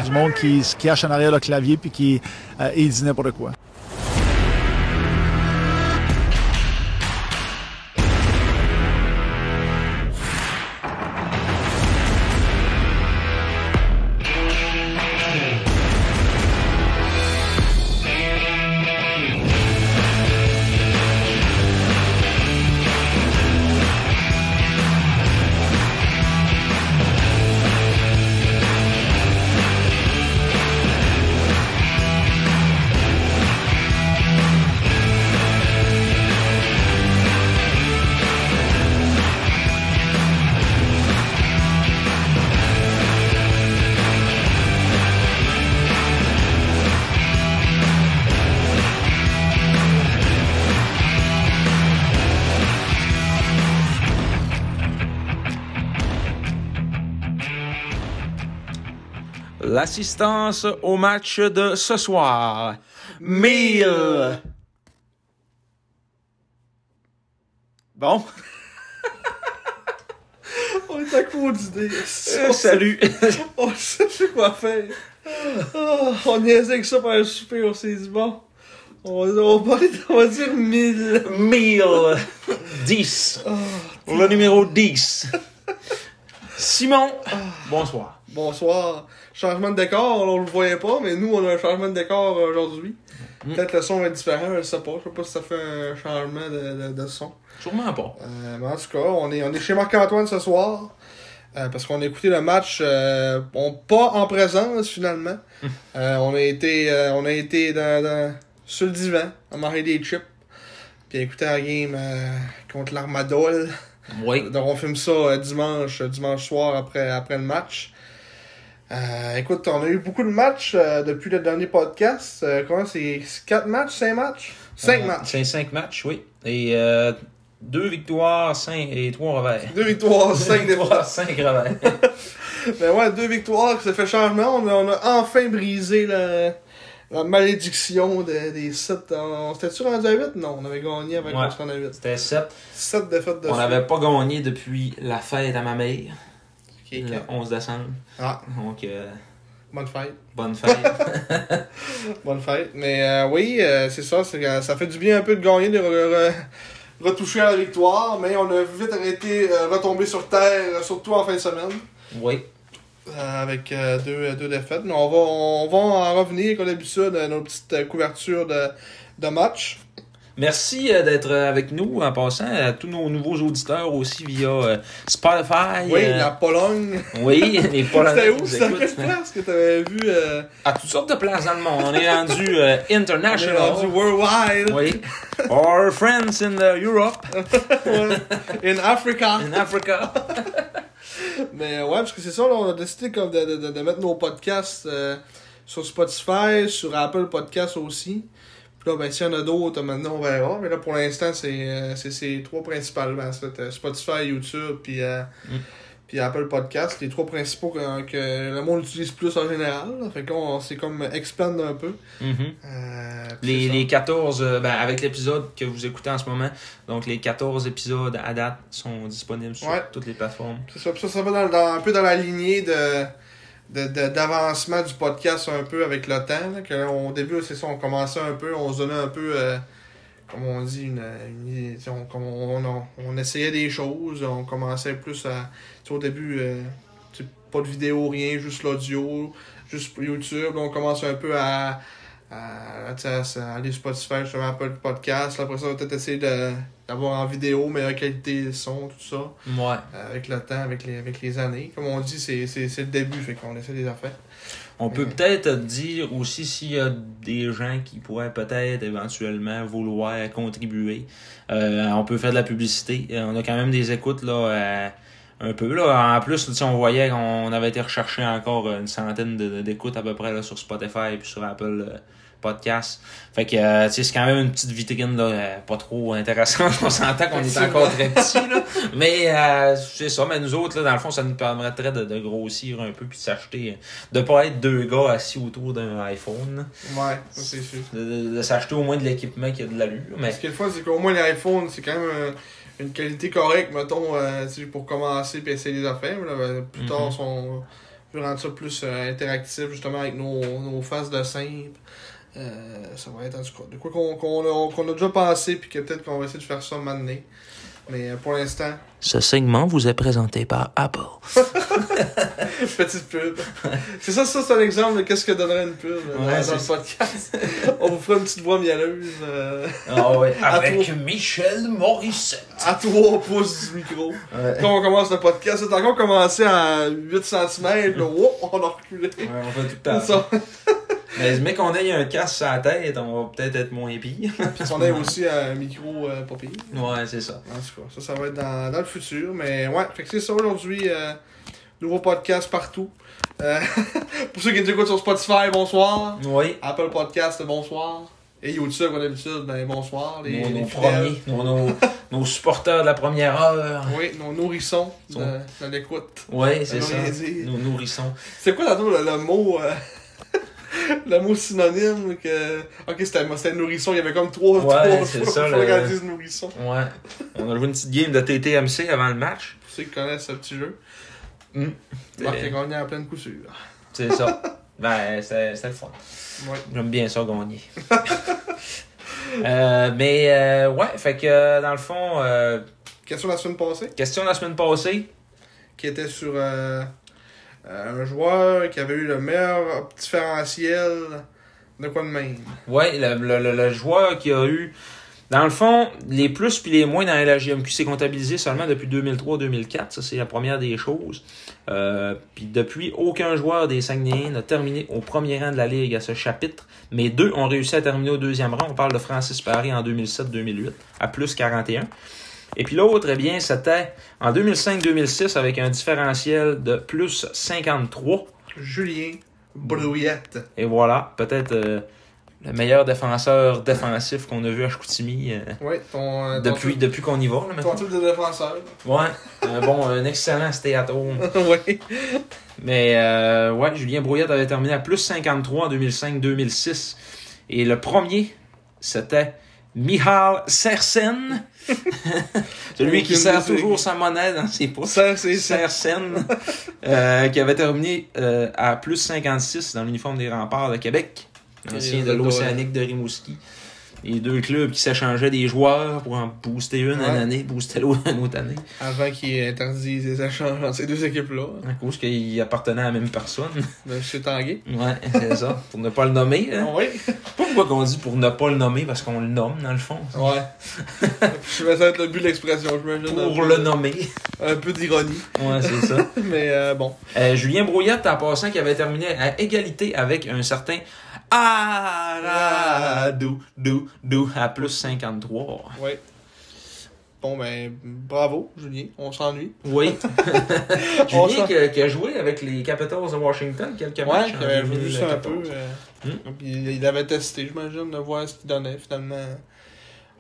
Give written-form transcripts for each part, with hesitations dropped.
Du monde qui se cache en arrière le clavier puis qui dit n'importe quoi. L'assistance au match de ce soir. 1000. Bon. On est à court d'idées. Salut. On sait plus quoi faire. On niaisait avec ça pendant le souper, on s'est dit bon. On va dire 1000. 1000. 10. Le numéro 10. Simon. Bonsoir. Bonsoir. Changement de décor, on le voyait pas, mais nous, on a un changement de décor aujourd'hui. Peut-être le son va être différent, je sais pas. Je sais pas si ça fait un changement de son. Sûrement pas. Mais en tout cas, on est chez Marc-Antoine ce soir. Parce qu'on a écouté le match pas en présence finalement. On a été sur le divan, à manger des chips. Puis à écouter la game contre l'Armadol. Oui. Donc on filme ça dimanche soir après le match. Écoute, on a eu beaucoup de matchs depuis le dernier podcast. Comment c'est 4 matchs, 5 matchs? 5 matchs. C'est 5 matchs, oui. Et 2 victoires, 5 et 3 revers. 2 victoires, 5 défaites. 5 revers. Ben ouais, 2 victoires, ça fait changement. On a enfin brisé la malédiction des 7. C'était-tu rendu à 8? Non, on avait gagné avec on s'en a 8. C'était 7. 7 défaites de On n'avait pas gagné depuis la fête à ma mère. Okay, le 11 décembre. Ah. Donc, bonne fête. Bonne fête. Bonne fête. Mais oui, c'est ça. Ça fait du bien un peu de gagner, de retoucher à la victoire. Mais on a vite arrêté retomber sur terre, surtout en fin de semaine. Oui. Avec deux défaites. Mais on va en revenir comme d'habitude à nos petites couvertures de match. Merci d'être avec nous en passant, à tous nos nouveaux auditeurs aussi via Spotify. Oui, la Pologne. Oui, les Polonais. C'était où? C'était à quelle place que tu avais vu? À toutes sortes de places dans le monde. On est rendu international. On est rendu worldwide. Oui. Our friends in Europe. In Africa. In Africa. Mais ouais, parce que c'est ça, là, on a décidé comme de mettre nos podcasts sur Spotify, sur Apple Podcasts aussi. Puis là, ben, s'il y en a d'autres, maintenant on verra. Mais là, pour l'instant, c'est ces 3 principalement. Spotify, YouTube, puis Apple Podcasts. Les 3 principaux que le monde utilise plus en général. Là. Fait qu'on s'est comme expand un peu. Les 14, avec l'épisode que vous écoutez en ce moment, donc les 14 épisodes à date sont disponibles sur toutes les plateformes. C'est ça. Ça va un peu dans la lignée d'avancement du podcast un peu avec le temps. Là, que là, au début, c'est ça, on commençait un peu, on se donnait un peu, comme on dit, on essayait des choses, on commençait plus à, au début, pas de vidéo, rien, juste l'audio, juste YouTube, là, on commençait un peu à aller sur Spotify, justement, Apple Podcast. Là, après ça, on va peut-être essayer d'avoir en vidéo, meilleure qualité de son, tout ça. Ouais. Avec le temps, avec les années. Comme on dit, c'est le début, fait qu'on essaie des affaires. On peut peut-être dire aussi s'il y a des gens qui pourraient peut-être éventuellement vouloir contribuer. On peut faire de la publicité. On a quand même des écoutes là. Un peu là. En plus, on voyait qu'on avait été recherché encore une centaine d'écoutes à peu près là, sur Spotify et puis sur Apple Podcast. Fait que c'est quand même une petite vitrine là, pas trop intéressante. On s'entend qu'on est encore très petit là. Mais c'est ça. Mais nous autres, là, dans le fond, ça nous permettrait de grossir un peu puis de s'acheter. De pas être 2 gars assis autour d'un iPhone. Ouais, ça c'est sûr. De s'acheter au moins de l'équipement qui a de l'allure. Mais... Ce qui est le fun, c'est qu'au moins l'iPhone, c'est quand même une qualité correcte, mettons, pour commencer et essayer des affaires. Là, plus tard, Je veux rendre ça plus interactif, justement, avec nos phases de simple. Ça va être, en tout cas, de quoi qu'on a déjà pensé, puis que peut-être qu'on va essayer de faire ça maintenant. Mais pour l'instant... Ce segment vous est présenté par Apple. Petite pub. C'est ça, c'est un exemple de qu'est-ce que donnerait une pub dans le podcast. On vous fera une petite voix mielleuse. Avec Michel Morissette. À 3 pouces du micro. Ouais. Quand on commence le podcast, c'est encore commencé à 8 cm. Là, on a reculé. Ouais, on fait tout le temps ça. Mais mec, qu'on ait un casque sur la tête, on va peut-être être moins pire. Puis on ait aussi un micro pas pire. Ouais, c'est ça. En tout cas, ça va être dans le futur. Mais ouais, fait que c'est ça aujourd'hui. Nouveau podcast partout. Pour ceux qui nous écoutent sur Spotify, bonsoir. Oui. Apple Podcast, bonsoir. Et YouTube, comme d'habitude, ben bonsoir. Nos premiers, nos supporters de la première heure. Oui, nos nourrissons de l'écoute. Oui, c'est ça. Nos nourrissons. C'est quoi le mot... le mot synonyme que... Ok, c'était nourrisson, il y avait comme trois c'est ça, qu'on dise nourrisson. Ouais. On a joué une petite game de TTMC avant le match. Pour ceux qui connaissent ce petit jeu. Marc a gagné en pleine coup sûre. C'est ça. Ben, c'était le fun. Ouais. J'aime bien ça, gagner. Ouais, fait que dans le fond... Question de la semaine passée. Question de la semaine passée. Qui était sur un joueur qui avait eu le meilleur différentiel de quoi de même. Ouais, le joueur qui a eu... Dans le fond, les plus puis les moins dans la LHJMQ, c'est comptabilisé seulement depuis 2003-2004. Ça, c'est la première des choses. Puis depuis, aucun joueur des Saguenayens n'a terminé au premier rang de la Ligue à ce chapitre. Mais 2 ont réussi à terminer au deuxième rang. On parle de Francis Paré en 2007-2008 à plus 41. Et puis l'autre, eh bien, c'était en 2005-2006 avec un différentiel de plus 53. Julien Brouillette. Et voilà, peut-être... le meilleur défenseur défensif qu'on a vu à Chicoutimi depuis qu'on y va. Là, ton type de défenseur. Ouais, un excellent stay-at-home. Oui. Mais Julien Brouillette avait terminé à plus 53 en 2005-2006. Et le premier, c'était Michal Sersen. Celui qui sert toujours sa monnaie dans ses pouces. Sersen. Qui avait terminé à plus 56 dans l'uniforme des Remparts de Québec. Ancien de l'Océanique de Rimouski. Les 2 clubs qui s'échangeaient des joueurs pour en booster une année, booster l'autre une autre année. Avant qu'ils interdisent les échanges entre ces 2 équipes-là. À cause qu'ils appartenaient à la même personne. Monsieur Tanguay. Ouais, c'est ça. Pour ne pas le nommer. Hein. Oui. Je sais pas pourquoi qu'on dit pour ne pas le nommer, parce qu'on le nomme dans le fond. Ouais. Je vais ça être le but de l'expression, j'imagine. Pour le nommer. Un peu d'ironie. Ouais, c'est ça. Mais bon. Julien Brouillette, en passant, qui avait terminé à égalité avec un certain Aradou à plus 53. Oui. Bon, ben, bravo, Julien. On s'ennuie. Oui. Julien qui a joué avec les Capitals de Washington quelques matchs. Ouais, qui avait vu ça un peu. Puis il avait testé, j'imagine, de voir ce qu'il donnait, finalement.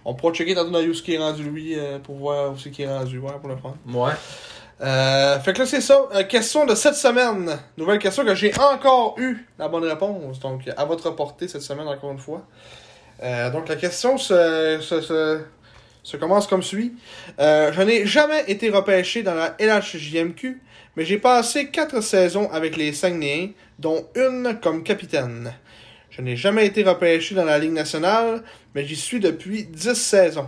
On pourra checker tantôt dans ce qui est rendu, lui, pour voir où c'est qui est rendu, pour le prendre. Ouais. Fait que là, c'est ça. Question de cette semaine. Nouvelle question que j'ai encore eu la bonne réponse. Donc, à votre portée cette semaine, encore une fois. Donc, la question se commence comme suit. Je n'ai jamais été repêché dans la LHJMQ, mais j'ai passé 4 saisons avec les Saguenayens, dont une comme capitaine. Je n'ai jamais été repêché dans la Ligue nationale, mais j'y suis depuis 10 saisons.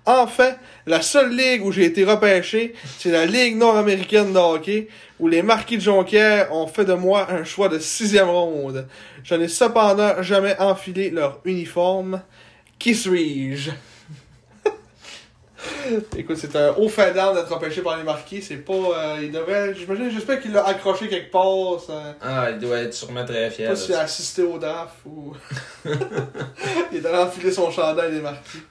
En fait, la seule ligue où j'ai été repêché, c'est la Ligue nord-américaine de hockey, où les Marquis de Jonquière ont fait de moi un choix de 6e ronde. Je n'ai cependant jamais enfilé leur uniforme. Qui suis-je? Écoute, c'est un haut fait d'âme d'être repêché par les Marquis. C'est pas... j'espère qu'il l'a accroché quelque part. Il doit être sûrement très fier. Je sais pas s'il a assisté au draft ou... il est allé enfiler son chandail des Marquis.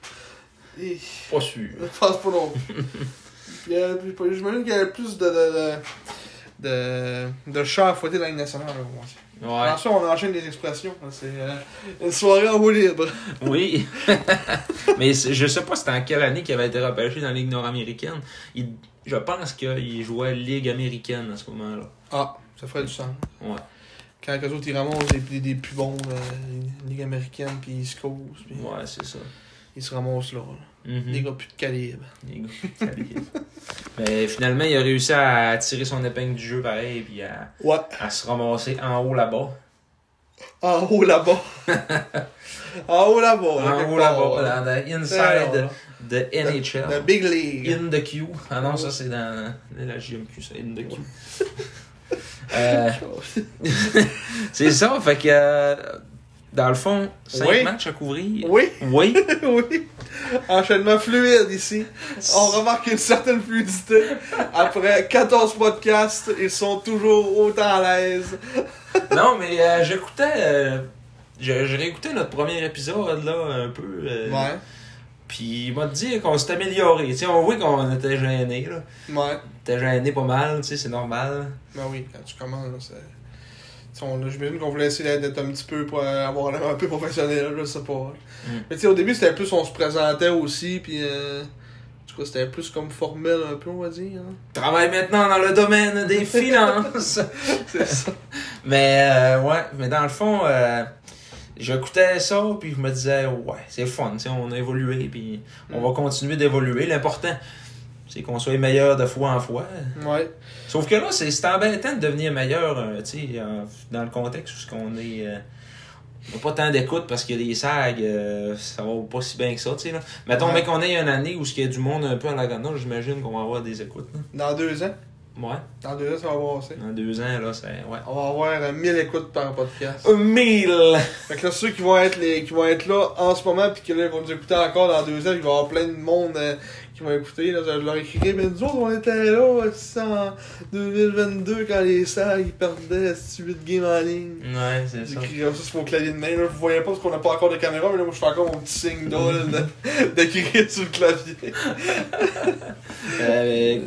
Pas sûr. Je pense pas non plus. J'imagine qu'il y a plus de chats à fouetter dans la Ligue nationale. Ouais. Ensuite, on enchaîne des expressions. C'est une soirée en roue libre. Oui. Mais je sais pas c'était en quelle année qu'il avait été repêché dans la Ligue nord-américaine. Je pense qu'il jouait Ligue américaine à ce moment-là. Ah, ça ferait du sens. Ouais. Quand les autres ils ramassent des plus bons Ligue américaine puis East Coast. Ouais, c'est ça. Ils se ramassent là. Des gars plus de calibre. Les gars, plus de calibre. Mais finalement, il a réussi à tirer son épingle du jeu pareil, puis à se ramasser en haut là-bas. En haut là-bas. En haut là-bas. En haut là-bas, dans the inside de NHL. The Big League. In the Q. Ah non, ça c'est dans la JMQ, ça, In the Q. C'est ça, fait que dans le fond, 5 matchs à couvrir. Oui. Oui. Oui. Enchaînement fluide ici. On remarque une certaine fluidité. Après 14 podcasts, ils sont toujours autant à l'aise. Non, mais j'écoutais. J'ai réécouté notre premier épisode, là, un peu. Ouais. Puis il m'a dit qu'on s'est amélioré. Tu sais, on voit qu'on était gênés, là. Ouais. On était gênés pas mal, tu sais, c'est normal. Ben oui, quand tu commences, là, c'est. J'imagine qu'on voulait essayer d'être un petit peu pour avoir l'air un peu professionnel, je sais pas. Mais tu sais, au début, c'était plus on se présentait aussi, puis en tout cas, c'était plus comme formel un peu, on va dire. Hein. Travaille maintenant dans le domaine des finances. C'est ça. Mais ouais, mais dans le fond, j'écoutais ça, puis je me disais, ouais, c'est fun, tu sais, on a évolué, puis on va continuer d'évoluer. L'important, c'est qu'on soit meilleur de fois en fois. Ouais. Sauf que là, c'est embêtant de devenir meilleur, tu sais, dans le contexte où on est... on n'a pas tant d'écoute parce qu'il y a des sags, ça va pas si bien que ça, tu sais, là. Mettons, mais qu'on ait une année où il y a du monde un peu en la ganache, j'imagine qu'on va avoir des écoutes, là. Dans 2 ans? Ouais. Dans 2 ans, ça va passer. Dans 2 ans, là, c'est... Ouais. On va avoir 1000 écoutes par podcast. 1000! Fait que là, ceux qui vont être là en ce moment, puis que là, ils vont nous écouter encore dans 2 ans, il va y avoir plein de monde qui vont écouter. Là, je leur écrirai, mais nous autres, on était là en 2022 quand les Sags ils perdaient 8 games en ligne. Ouais, c'est ça. J'écrirai ça sur mon clavier de main. Là, vous voyez pas parce qu'on n'a pas encore de caméra, mais là, moi, je fais encore mon petit signe d'écrire sur le clavier.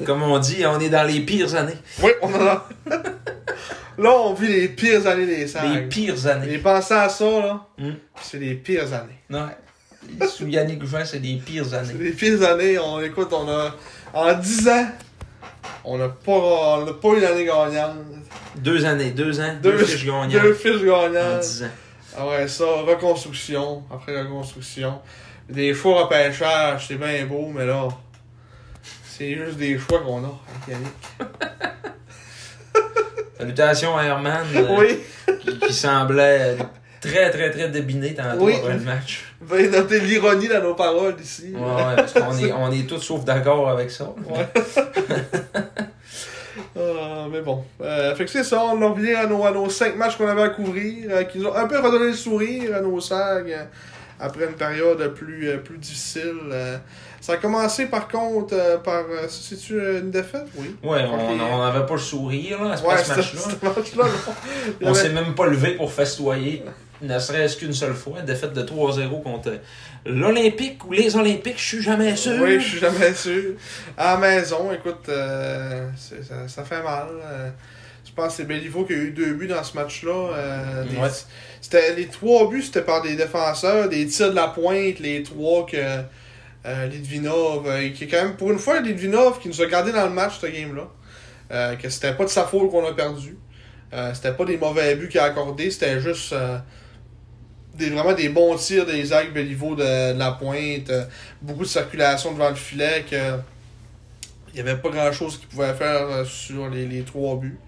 Comme on dit, on est dans les pires années. Oui, on en a. Là, on vit les pires années des Sags. Les pires années. Et pensez à ça, là. C'est les pires années. Ouais. Sous Yannick Jean, c'est les pires années. C'est les pires années. Écoute, on a... En 10 ans, on n'a pas eu l'année gagnante. 2 années, 2 ans, 2 fiches gagnantes. 2 fiches gagnantes. En 10 ans. Ah ouais, ça, reconstruction. Après reconstruction. Des choix repêchage, c'est bien beau, mais là... C'est juste des choix qu'on a avec Yannick. Salutations à Herman, Oui. qui semblait très, très, très débiné tantôt après le match. Veuillez noter l'ironie dans nos paroles ici. Ouais, parce qu'on est tous sauf d'accord avec ça. Ouais. Mais bon. Fait que c'est ça, on en revient à nos 5 matchs qu'on avait à couvrir, qui nous ont un peu redonné le sourire à nos Sags après une période plus difficile. Ça a commencé par contre par. C'est-tu une défaite? Oui. Ouais, on n'avait pas le sourire là, à ce match-là. On on s'est même pas levé pour festoyer, ne serait-ce qu'une seule fois. Une défaite de 3-0 contre l'Olympique ou les Olympiques, je suis jamais sûr. Oui, je suis jamais sûr. À la maison, écoute, ça fait mal. Je pense que c'est Béliveau qui a eu 2 buts dans ce match-là. Les 3 buts, c'était par des défenseurs, des tirs de la pointe, les 3 que Litvinov, qui est quand même, pour une fois, Litvinov qui nous a gardé dans le match, ce game-là. Que c'était pas de sa faute qu'on a perdu. C'était pas des mauvais buts qu'il a accordés, c'était juste vraiment des bons tirs des Sags Béliveau de la pointe. Beaucoup de circulation devant le filet, que il y avait pas grand-chose qu'ils pouvaient faire sur les 3 buts.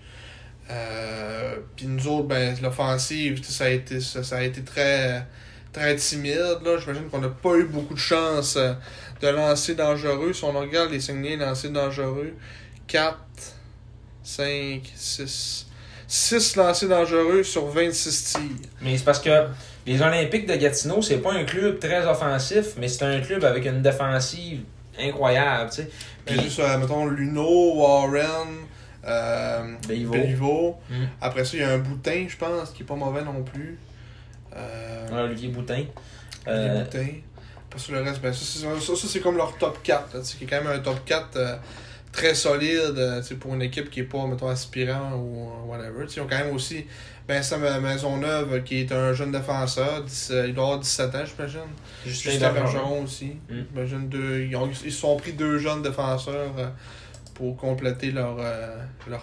Puis nous autres, ben, l'offensive, ça a été très, très timide. Là. J'imagine qu'on n'a pas eu beaucoup de chance de lancer dangereux. Si on regarde les signés lancers dangereux, 4, 5, 6. 6 lancers dangereux sur 26 tirs. Mais c'est parce que les Olympiques de Gatineau, c'est pas un club très offensif, mais c'est un club avec une défensive incroyable, tu sais. Puis juste, mettons, Luno, Warren, Béliveau. Après ça, il y a un Boutin, je pense, qui est pas mauvais non plus. Olivier Boutin. Boutin. Parce que le reste, ben, ça c'est comme leur top 4, là, qui est quand même un top 4 très solide pour une équipe qui est pas, mettons, aspirant ou whatever. Ils ont quand même aussi Vincent Maisonneuve, qui est un jeune défenseur. Il doit avoir 17 ans, j'imagine. Justin Bergeron aussi. J'imagine ils se sont pris 2 jeunes défenseurs pour compléter leur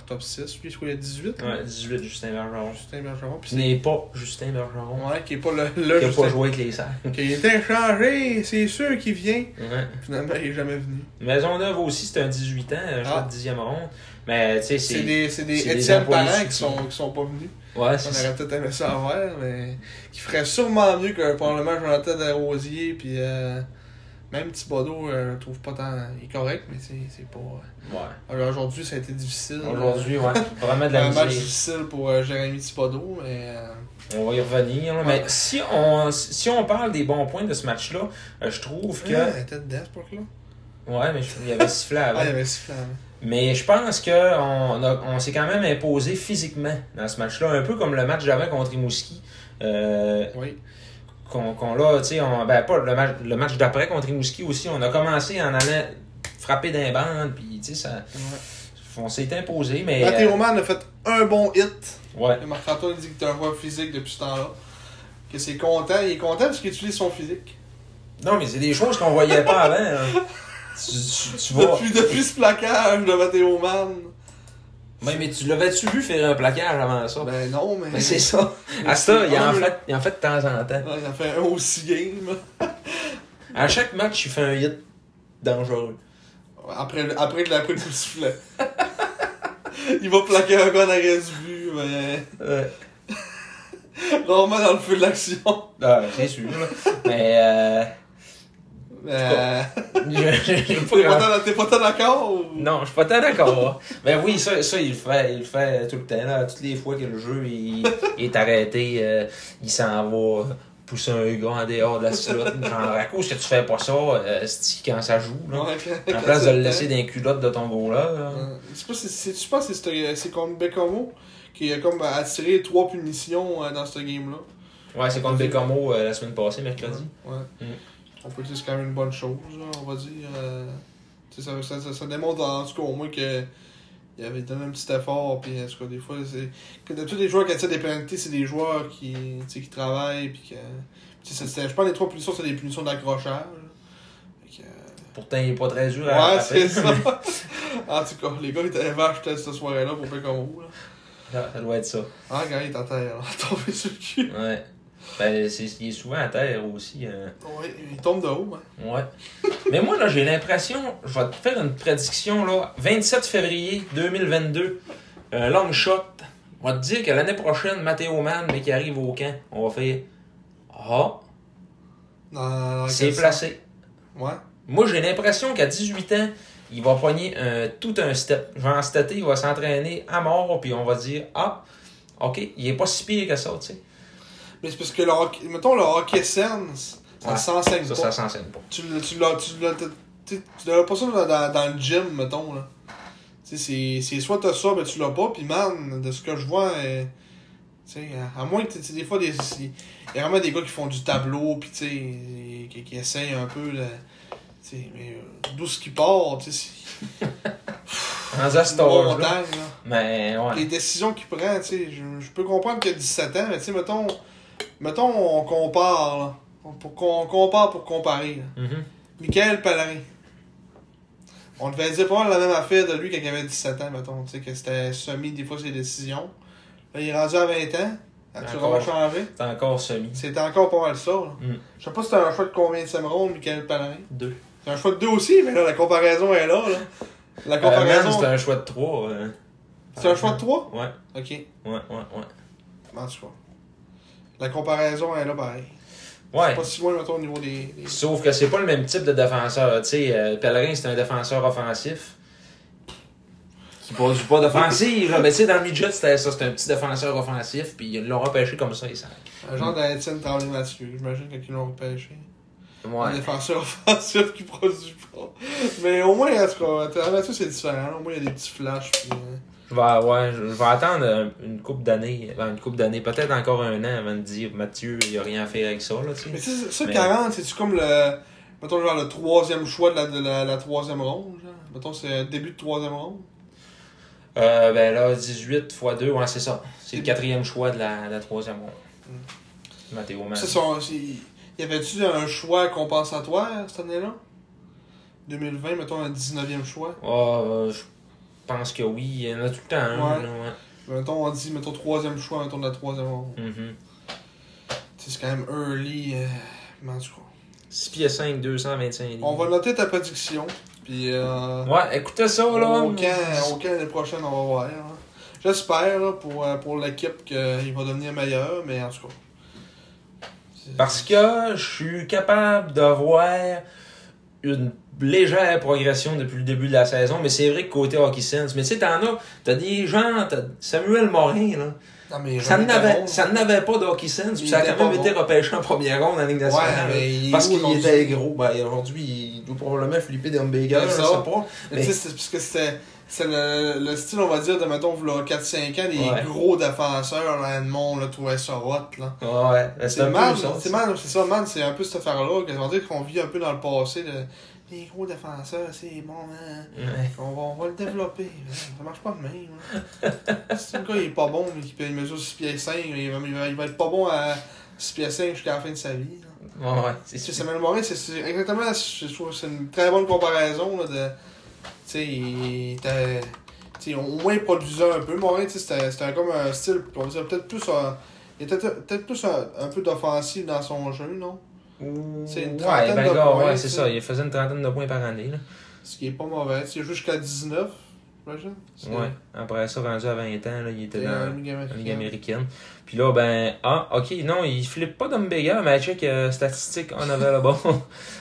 top 6. Lui, je crois qu'il y a 18. Ouais, 18, Justin Bergeron. Justin Bergeron. Ce n'est pas Justin Bergeron. Ouais, qui est pas le Qui a Justin. pas joué avec les Sacs. Qui a été échangé, c'est sûr qu'il vient. Ouais. Finalement, il est jamais venu. Maisonneuve aussi, c'est un 18 ans, choix de 10e ronde. Mais tu sais, C'est des des Étienne employés Parent soutiens. qui sont pas venus. Ouais, On c'est ça. aurait peut-être aimé ça avoir, mais qui ferait sûrement mieux qu'un Parlement Jonathan Desrosiers, puis même Thibodeau, je trouve pas tant. Il est correct, mais c'est pas. Ouais. Alors, aujourd'hui, ça a été difficile. Aujourd'hui, ouais. Vraiment de la Un match misère. difficile pour Jérémy Thibodeau, mais. On va y revenir. Là. Ouais. Mais si on parle des bons points de ce match-là, je trouve que. Elle était dedans, ce puck-là. Ouais, mais il y avait sifflé avant. Ah, il y avait sifflé avant. Mais je pense qu'on s'est quand même imposé physiquement dans ce match-là, un peu comme le match d'avant contre Rimouski. Oui. Qu'on l'a, tu sais, pas le match d'après contre Rimouski aussi, on a commencé en allant frapper d'un bandes, puis tu sais, ça. Ouais. On s'est imposé, mais. Matteo Mann a fait un bon hit. Ouais. Et Marc-Antoine dit que t'es un joueur physique depuis ce temps-là. Que c'est content. Il est content parce qu'il utilise son physique. Non, mais c'est des choses qu'on voyait pas avant. Hein. Tu vois. Depuis ce plaquage de Matteo Mann. Mais tu l'avais-tu vu faire un plaquage avant ça? Ben non, mais. Mais c'est ça. À ça, il en fait de temps en temps. Ouais, il a fait un aussi game. À chaque match, il fait un hit dangereux. Après qu'il a pris le coup de sifflet. Il va plaquer un gars derrière du but, mais. Rarement dans le feu de l'action. Ah, c'est sûr, là. Mais T'es pas tant d'accord ou... Non, je suis pas tant d'accord. Ben oui, ça il le fait tout le temps. Là. Toutes les fois que le jeu il est arrêté, il s'en va pousser un gars en dehors de la slot. Genre, à cause que tu fais pas ça, quand ça joue, là. Ouais, En place de le laisser dans les culottes de ton goal-là. Tu penses que c'est contre Bécamo qui a comme attiré 3 punitions dans ce game-là? Ouais, c'est contre Bécamo la semaine passée, mercredi. Ouais. On peut dire que c'est quand même une bonne chose, là, on va dire. Ça démontre en tout cas au moins que il avait donné un petit effort, puis en tout cas des fois que de tous les joueurs qui attirent des pénalités, c'est des joueurs qui travaillent, puis que je pense que les 3 punitions c'est des punitions d'accrochage. Pourtant, il est pas très dur à à c'est ça. En tout cas, les gars ils étaient vaches peut-être cette soirée-là pour Bécamo, là. Ça doit être ça. Ah, gars, il est à terre, là, tombé sur le cul. Ouais. Ben, il est souvent à terre aussi. Oui, il tombe de haut, hein. Ouais. Mais moi, là, j'ai l'impression, je vais te faire une prédiction, là. 27 février 2022, un long shot. On va te dire que l'année prochaine, Matteo Mann, mais qui arrive au camp, on va faire c'est placé. Ouais. Moi, j'ai l'impression qu'à 18 ans, il va pogner tout un step. Genre, cet été, il va s'entraîner à mort, puis on va dire OK, il est pas si pire que ça, tu sais. Mais c'est parce que le hockey sense, ça s'enseigne pas. Ça s'enseigne pas. Tu l'as pas ça dans le gym, mettons, là. Tu sais, c'est soit t'as ça, mais tu l'as pas, pis man, de ce que je vois, tu sais, à moins que, des fois, il y a vraiment des gars qui font du tableau, pis tu sais, qui essayent un peu, là, tu sais, mais d'où ce qui part, tu sais, Rendu à cet âge-là. montagne, là. Mais, ouais. Les décisions qu'il prend, tu sais, je peux comprendre qu'il a 17 ans, mais tu sais, mettons, on compare, là. On compare pour comparer, là. Mm-hmm. Michael Pellerin. On devait dire pas mal la même affaire de lui quand il avait 17 ans, mettons, tu sais, que c'était semi des fois ses décisions. Là, il est rendu à 20 ans. As-tu vraiment changé? C'est encore semi. C'était encore pas mal ça, là. Je sais pas si c'était un choix de combien de ronde, Michael Pellerin? 2. C'est un choix de 2 aussi, mais là, la comparaison est là, là. La comparaison... c'est un choix de 3. C'est un choix de 3? Ouais. Ok. Ouais. En tout cas. La comparaison est là, pareil. Ouais. C'est pas si loin, mettons, au niveau des... Sauf que c'est pas le même type de défenseur. Tu sais, Pellerin, c'est un défenseur offensif. Qui produit pas d'offensive. Mais tu sais, dans le midget, c'était un petit défenseur offensif. Puis ils l'ont repêché comme ça, ils savent. Un genre d'Étienne Tremblay-Mathieu, j'imagine, quand ils l'ont repêché. Ouais. Un défenseur offensif qui produit pas. Mais au moins, en tout cas, Mathieu, c'est différent. Au moins, il y a des petits flashs. Puis, je vais attendre une couple d'années. Peut-être encore un an avant de dire Mathieu, il a rien à faire avec ça. Là, mais ça, 40, c'est-tu comme mettons, genre le 3e choix de la 3e ronde? Genre? Mettons, c'est le début de 3e ronde? Ben là, 18 x 2, ouais, c'est ça. C'est le 4e choix de la 3e ronde. Matteo Mann. Y avait-tu un choix compensatoire cette année-là? 2020, mettons, un 19e choix? pense que oui. Il y en a tout le temps un. Ouais. Là, ouais. Mettons, on dit, mettons, 3e choix, mettons, de la 3e ronde. C'est quand même early. Mais en tout cas. 6 pieds 5, 225 livres. On va noter ta prédiction. Puis. Ouais, écoutez ça, là. Au camp l'année prochaine, on va voir. Hein. J'espère là, pour l'équipe qu'il va devenir meilleur, mais en tout cas. Parce que je suis capable de voir une légère progression depuis le début de la saison, mais c'est vrai que côté Hockey Sense, mais tu sais, t'as des gens, t'as Samuel Morin, là. Non, mais Ça n'avait pas de Hockey Sense, puis ça a quand même été repêché en première ronde en Ligue nationale. Ouais, mais parce qu'il était gros. Ben, aujourd'hui, il doit probablement flipper des Humberger, je sais pas. Mais tu sais, c'est parce que c'est le style, on va dire, de mettons, 4-5 ans, les gros défenseurs, là, Edmond, là, trouvait ça hot, là. Ouais, c'est un peu ça. C'est ça, man, c'est un peu cette affaire-là, on va dire qu'on vit un peu dans le passé, les gros défenseurs, c'est bon, hein. Ouais. On va le développer. Ça marche pas de même. Hein. Si le gars il est pas bon, mais qu'il mesure 6 pieds 5, il va être pas bon à 6 pieds 5 jusqu'à la fin de sa vie. Là. Ouais, c'est sûr. Samuel Morin, c'est exactement, je trouve que c'est une très bonne comparaison. Là, de, il était. Au moins il produisait un peu. Morin, c'était comme un style, on va dire, peut-être plus. Il était peut-être plus un peu d'offensive dans son jeu, non? C'est une trentaine de points. Ouais, c'est ça. Il faisait une trentaine de points par année. Là. Ce qui est pas mauvais. Il joue jusqu'à 19, j'imagine. Ouais. Après ça, rendu à 20 ans, là, il était dans la Ligue américaine. Puis là, ok, non, il flippe pas d'Umberger, mais check statistiques unavailable.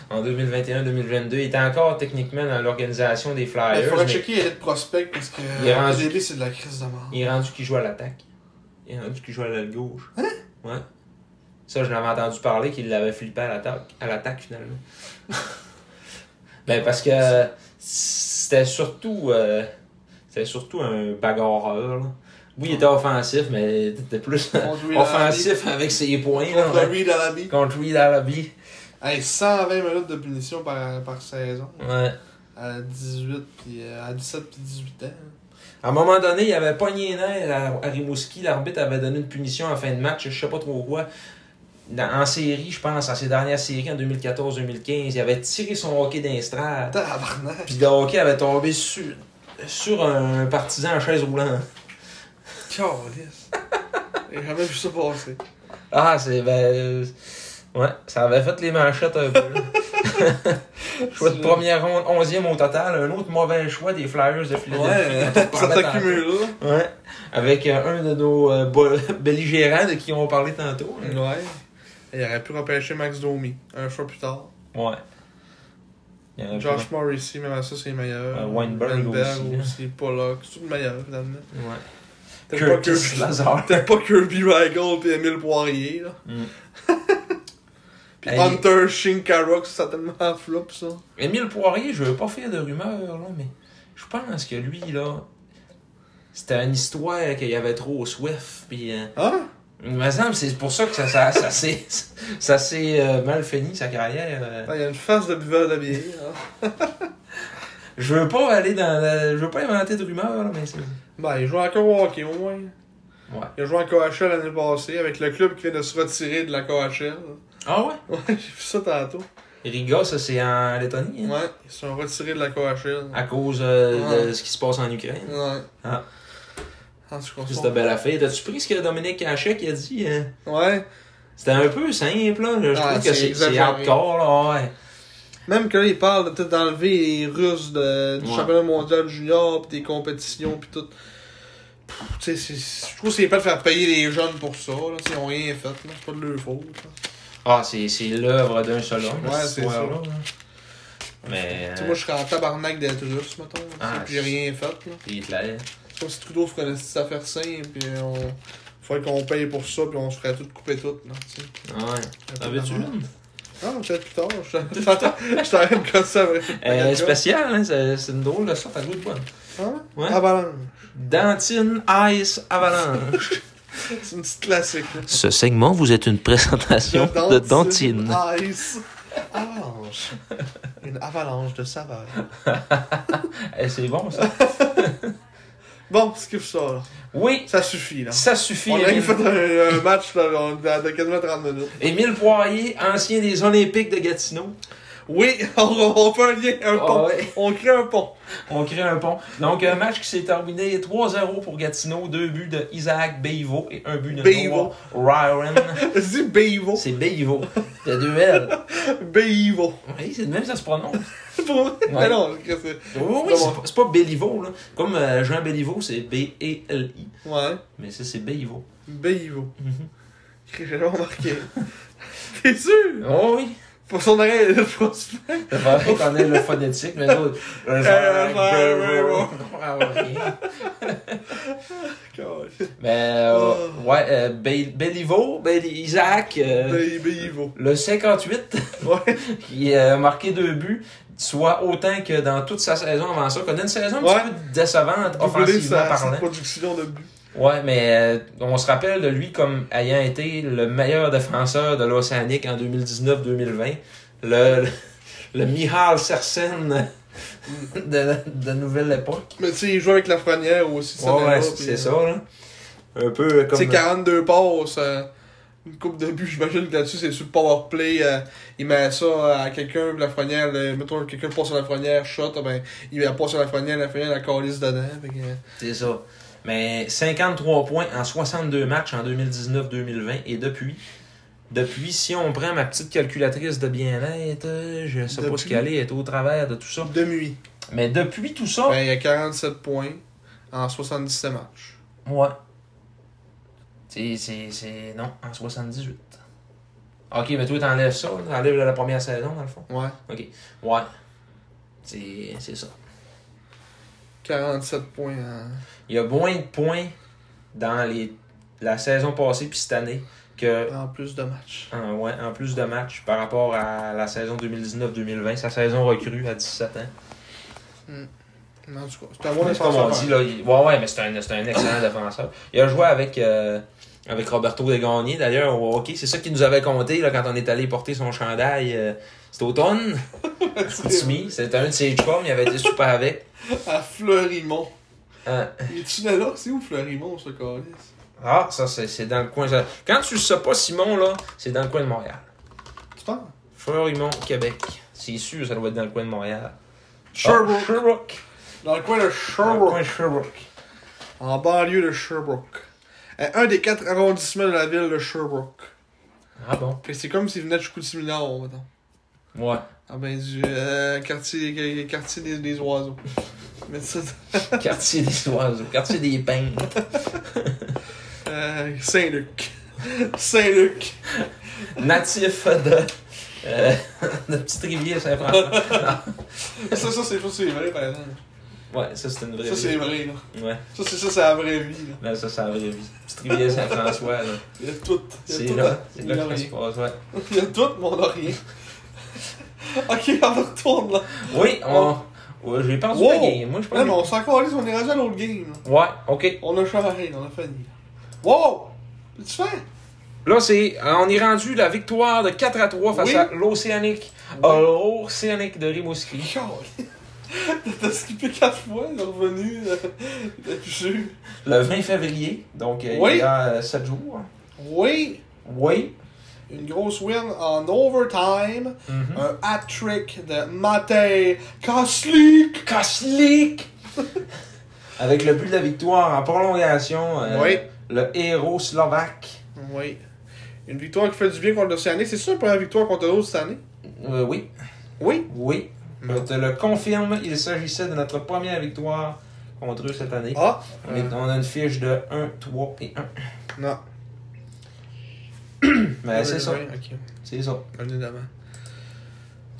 En 2021-2022, il était encore techniquement dans l'organisation des Flyers. Il faudrait checker les prospects parce que DB, c'est de la crise de mort. Il est rendu qu'il joue à l'attaque. Il est rendu qu'il joue à l'aile gauche. Hein? Ouais. Ça, je l'avais entendu parler qu'il l'avait flippé à l'attaque finalement. Parce que c'était surtout un bagarreur. Là. Oui, il était offensif, mais il était plus offensif avec ses points. Contre Reed Alabi. Hey, 120 minutes de punition par saison. Ouais. À 18 puis à 17 puis 18 ans. À un moment donné, il avait pogné les nerfs à Rimouski. L'arbitre avait donné une punition en fin de match, je sais pas trop quoi. En série, je pense, en ses dernières séries, en 2014-2015, il avait tiré son hockey d'instrade. Puis le hockey avait tombé sur un partisan en chaise roulante. Calisse. J'ai jamais vu ça passer. Ah, ouais, ça avait fait les manchettes un peu. Choix de première ronde, 11e au total. Un autre mauvais choix des Flyers de Philadelphie. Ouais, ça s'accumule là. Ouais. Avec un de nos belligérants de qui on parlait tantôt. Ouais. Il aurait pu repêcher Max Domi un choix plus tard. Ouais. Josh Morrissey, même à ça, c'est meilleur. Weinberg aussi. Pollock, c'est tout le meilleur, finalement. Ouais. Curtis Lazar. T'as pas Kirby Weigl pis Émile Poirier, là. Pis Hunter Shinkaruk, c'est tellement flop, ça. Émile Poirier, je veux pas faire de rumeurs, là, mais je pense que lui, là, c'était une histoire qu'il y avait trop Swift, pis... Hein? Il me semble c'est pour ça que ça s'est mal fini, sa carrière. Il y a une face de buveur de bière. Je veux pas aller je veux pas inventer de rumeurs, là, mais c'est... Il joue encore au hockey, au moins. Ouais. Il a joué en KHL l'année passée, avec le club qui vient de se retirer de la KHL. Ah ouais? Ouais, j'ai vu ça tantôt. Riga, ça c'est en Lettonie, hein? Ouais, ils se sont retirés de la KHL. À cause de ce qui se passe en Ukraine. Ouais. Ah. C'est de belle affaire. T'as-tu pris ce que Dominique Hachek a dit? Hein? Ouais. C'était un peu simple, là. Je trouve que c'est hardcore, là. Ouais. Même que là, il parle de peut-être d'enlever les Russes du championnat mondial junior, pis des compétitions, pis tout. Tu sais, je trouve que c'est pas de faire payer les jeunes pour ça, là. Ils ont rien fait, là. C'est pas de leur faute, là. Ah, c'est l'œuvre d'un seul homme. Ouais, c'est ça. Là. Mais. Moi, je serais en tabarnak d'être russe, mettons. Pis j'ai rien fait, là. Hitler. C'est comme si Trudeau ferait une petite affaire simple, pis il faudrait qu'on paye pour ça, pis on se ferait tout couper tout, là, tu sais. Ouais. T'en veux-tu une? Ah, peut-être plus tard. Je t'arrête comme ça avec. Spécial, hein? C'est une drôle de sorte, à goût de bonne. Ah ouais? Avalanche. Dantine Ice Avalanche. C'est une petite classique. Là. Ce segment vous est une présentation de Dantine Ice Avalanche. Une avalanche de saveur. C'est bon, ça. Bon, skip ça, là. Oui. Ça suffit, là. Ça suffit. On a fait un match là, de quasiment 30 minutes. Émile Poirier, ancien des Olympiques de Gatineau. Oui, on fait un lien, un pont. Ouais. On crée un pont. On crée un pont. Donc, un match qui s'est terminé 3-0 pour Gatineau. 2 buts de Isaac Béivo et 1 but de Béivo. Noah Ryan. C'est Béivo. C'est Béivo. Il y a 2 L. Béivo. Oui, c'est de même que ça se prononce. Pour vrai? Ouais. Mais non, c'est... Oui, c'est pas Béliveau, là. Comme Jean Béliveau, c'est B-E-L-I. Ouais. Mais ça, c'est Béivo. Béivo. Mm-hmm. J'ai jamais remarqué. T'es sûr? Oh oui. Pour son oreille de prospect. Ça va qu'on ait le phonétique, mais l'autre. Mais, ouais, Béliveau, Isaac, Béivo. le 58, Ouais. qui a marqué 2 buts, soit autant que dans toute sa saison avant ça. Connaît une saison un petit peu décevante, offensivement sa parlant. production de but. Ouais, mais on se rappelle de lui comme ayant été le meilleur défenseur de l'Océanique en 2019-2020. Le Michal Sersen de nouvelle époque. Mais tu sais, il joue avec Lafrenière aussi. Ouais, c'est ça, là. Un peu comme... Tu sais, 42 passes, une coupe de but, j'imagine que là-dessus, c'est sur le powerplay. Il met ça à quelqu'un, Lafrenière, mettons, quelqu'un passe sur Lafrenière, shot, ben, il passe sur Lafrenière la calisse dedans. C'est ça. Mais 53 points en 62 matchs en 2019-2020 et depuis, si on prend ma petite calculatrice de bien-être, je sais pas ce qu'elle est au travers de tout ça. Demi. Mais depuis tout ça... Ben, il y a 47 points en 77 matchs. Ouais. C'est... Non, en 78. Ok, mais toi, t'enlèves ça, t'enlèves la première saison, dans le fond. Ouais. Ok. Ouais. C'est ça. 47 points en... Il y a moins de points dans la saison passée puis cette année que... En plus de matchs. En plus de matchs par rapport à la saison 2019-2020, sa saison recrue à 17 ans. En tout cas, c'est un bon Comme défenseur. on dit, là, ouais, mais c'est un excellent défenseur. Il a joué avec Roberto Desgagnés, d'ailleurs, au hockey. C'est ça qu'il nous avait compté là, quand on est allé porter son chandail. C'était automne. À Chicoutimi. C'était un de ses chums, il avait été super avec. À Fleurimont. Ah. Il est-tu là? C'est où Fleurimont, ce calice? Ah, ça, c'est dans le coin. Quand tu le sais pas, Simon, là, c'est dans le coin de Montréal. Tu penses? Fleurimont, Québec. C'est sûr, ça doit être dans le coin de Montréal. Sherbrooke. Ah, Sherbrooke. Dans le coin de Dans le Sherbrooke. coin de Sherbrooke. En banlieue de Sherbrooke. Un des 4 arrondissements de la ville de Sherbrooke. Ah bon? Fait que c'est comme s'il venait de Chicoutimi-Nord, mettons. Ouais. Ah ben, du quartier des oiseaux. Mais ça... Quartier des oiseaux. Quartier des pins. Saint-Luc. Saint-Luc. Natif de Petite Rivière Saint-François. Ça, c'est vrai, par exemple. Ouais, ça c'est une vraie Ça, vie. c'est vrai, là. Ouais. Ça, c'est la vraie vie, là. Là, ça c'est la vraie vie. Petite Rivière Saint-François, là. Il y a tout. C'est là. C'est là que ça se rien. passe, ouais. Il y a tout, mais on a rien. Ok, on retourne, là. Oui, ouais, j'ai perdu Wow. la game. Moi, je Non, mais pense. on s'en calisse, on est rendu à l'autre game, là. Ouais, ok. On a charré, on a fini. Wow! Qu'est-ce que tu fais? Là, on est rendu la victoire de 4-3 face Oui. à l'Océanique. Oui. L'Océanique de Rimouski. T'as skippé 4 fois, il est revenu. T'es plus sûr. Le 20 février, donc Oui. il y a 7 jours. Oui! Oui. Une grosse win en overtime. Mhm. Un hat-trick de Matej Koslik. Koslik! Avec le but de la victoire en prolongation, Oui. le héros slovaque. Oui. Une victoire qui fait du bien contre l'Océanique. C'est ça la première victoire contre l'autre cette année? Oui. Oui. Oui. Je te le confirme, il s'agissait de notre première victoire contre eux cette année. Ah! On a une fiche de 1, 3 et 1. Non. Mais c'est ça. Ok. C'est ça. Évidemment.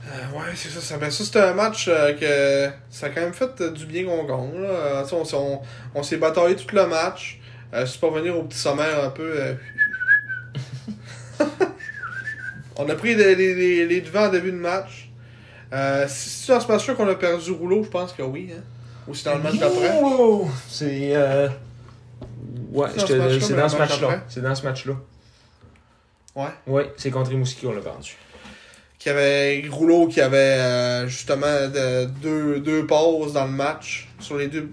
Ouais, c'est ça. Ben, ça, c'était un match que ça a quand même fait du bien qu'on gagne. Là. On s'est bataillé tout le match. C'est pour venir au petit sommaire un peu. On a pris les devants en début de match. C'est dans ce match-là qu'on a perdu Rouleau, je pense que oui. Hein? Ou c'est dans le match d'après. Oh, c'est. Ouais, c'est dans ce match-là. après. C'est dans ce match-là. Ouais. Ouais, c'est contre Rimouski qu'on l'a perdu. Qui avait Rouleau qui avait justement deux passes dans le match sur les deux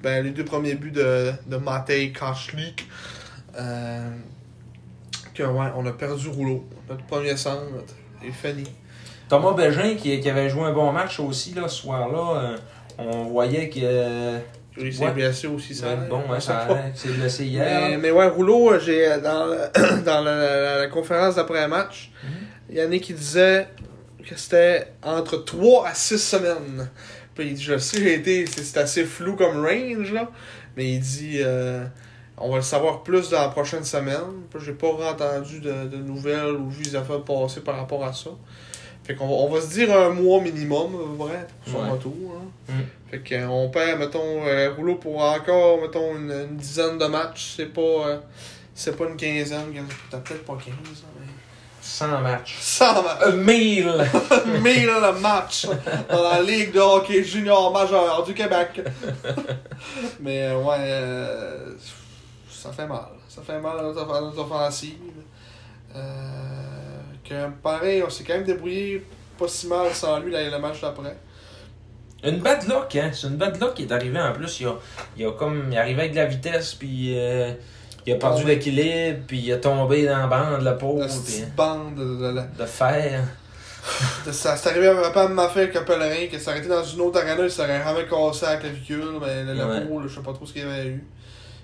premiers buts de Matej Koslik. Que ouais, on a perdu Rouleau. Notre premier centre est fini. Thomas Bégin qui avait joué un bon match aussi là, ce soir-là. On voyait que. Il s'est blessé aussi, ça. Bon, ouais, ça s'est blessé hier. Mais ouais, Rouleau, dans la conférence d'après-match, Yannick qui disait que c'était entre 3 à 6 semaines. Puis il dit, je sais, c'est assez flou comme range, là, mais il dit, on va le savoir plus dans la prochaine semaine. Puis j'ai pas entendu de nouvelles ou vu les affaires passer par rapport à ça. Fait qu'on va se dire un mois minimum, vrai, pour son retour. Hein. Fait qu'on perd, mettons, Rouleau pour encore, mettons, une dizaine de matchs. C'est pas une quinzaine. T'as peut-être pas 15, mais... 100 matchs. 100 matchs. 1000! 1000 matchs dans la Ligue de hockey junior majeur du Québec. Mais ça fait mal. Ça fait mal à notre offensive. Que pareil, on s'est quand même débrouillé pas si mal sans lui le match d'après. Une bad luck, hein? C'est une bad luck qui est arrivée en plus. Il est arrivé avec de la vitesse, puis il a perdu l'équilibre, puis il est tombé dans la bande, le pauvre. La petite bande de fer. C'est arrivé à pas ma fait que Pellerin, qui s'est arrêté dans une autre arena, il s'aurait jamais cassé la clavicule, mais le peau, je sais pas trop ce qu'il avait eu.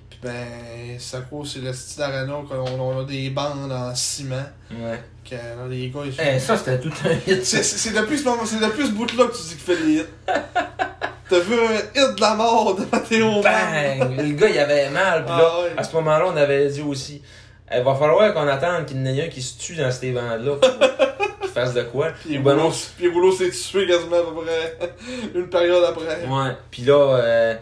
Puis ben, ça cause, c'est le style d'arena qu'on a des bandes en ciment. Ouais. Que là, les gars, ils ça, c'était tout un hit. C'est depuis ce bout-là que tu dis qu'il fait des hits. T'as vu un hit de la mort de Matteo Bang! Le gars, il avait mal. Puis là, à ce moment-là, on avait dit aussi, il va falloir qu'on attende qu'il y en ait un qui se tue dans ces bandes-là pour qu'il fasse de quoi. Puis Rouleau s'est tué quasiment à peu près une période après. Ouais. Puis là,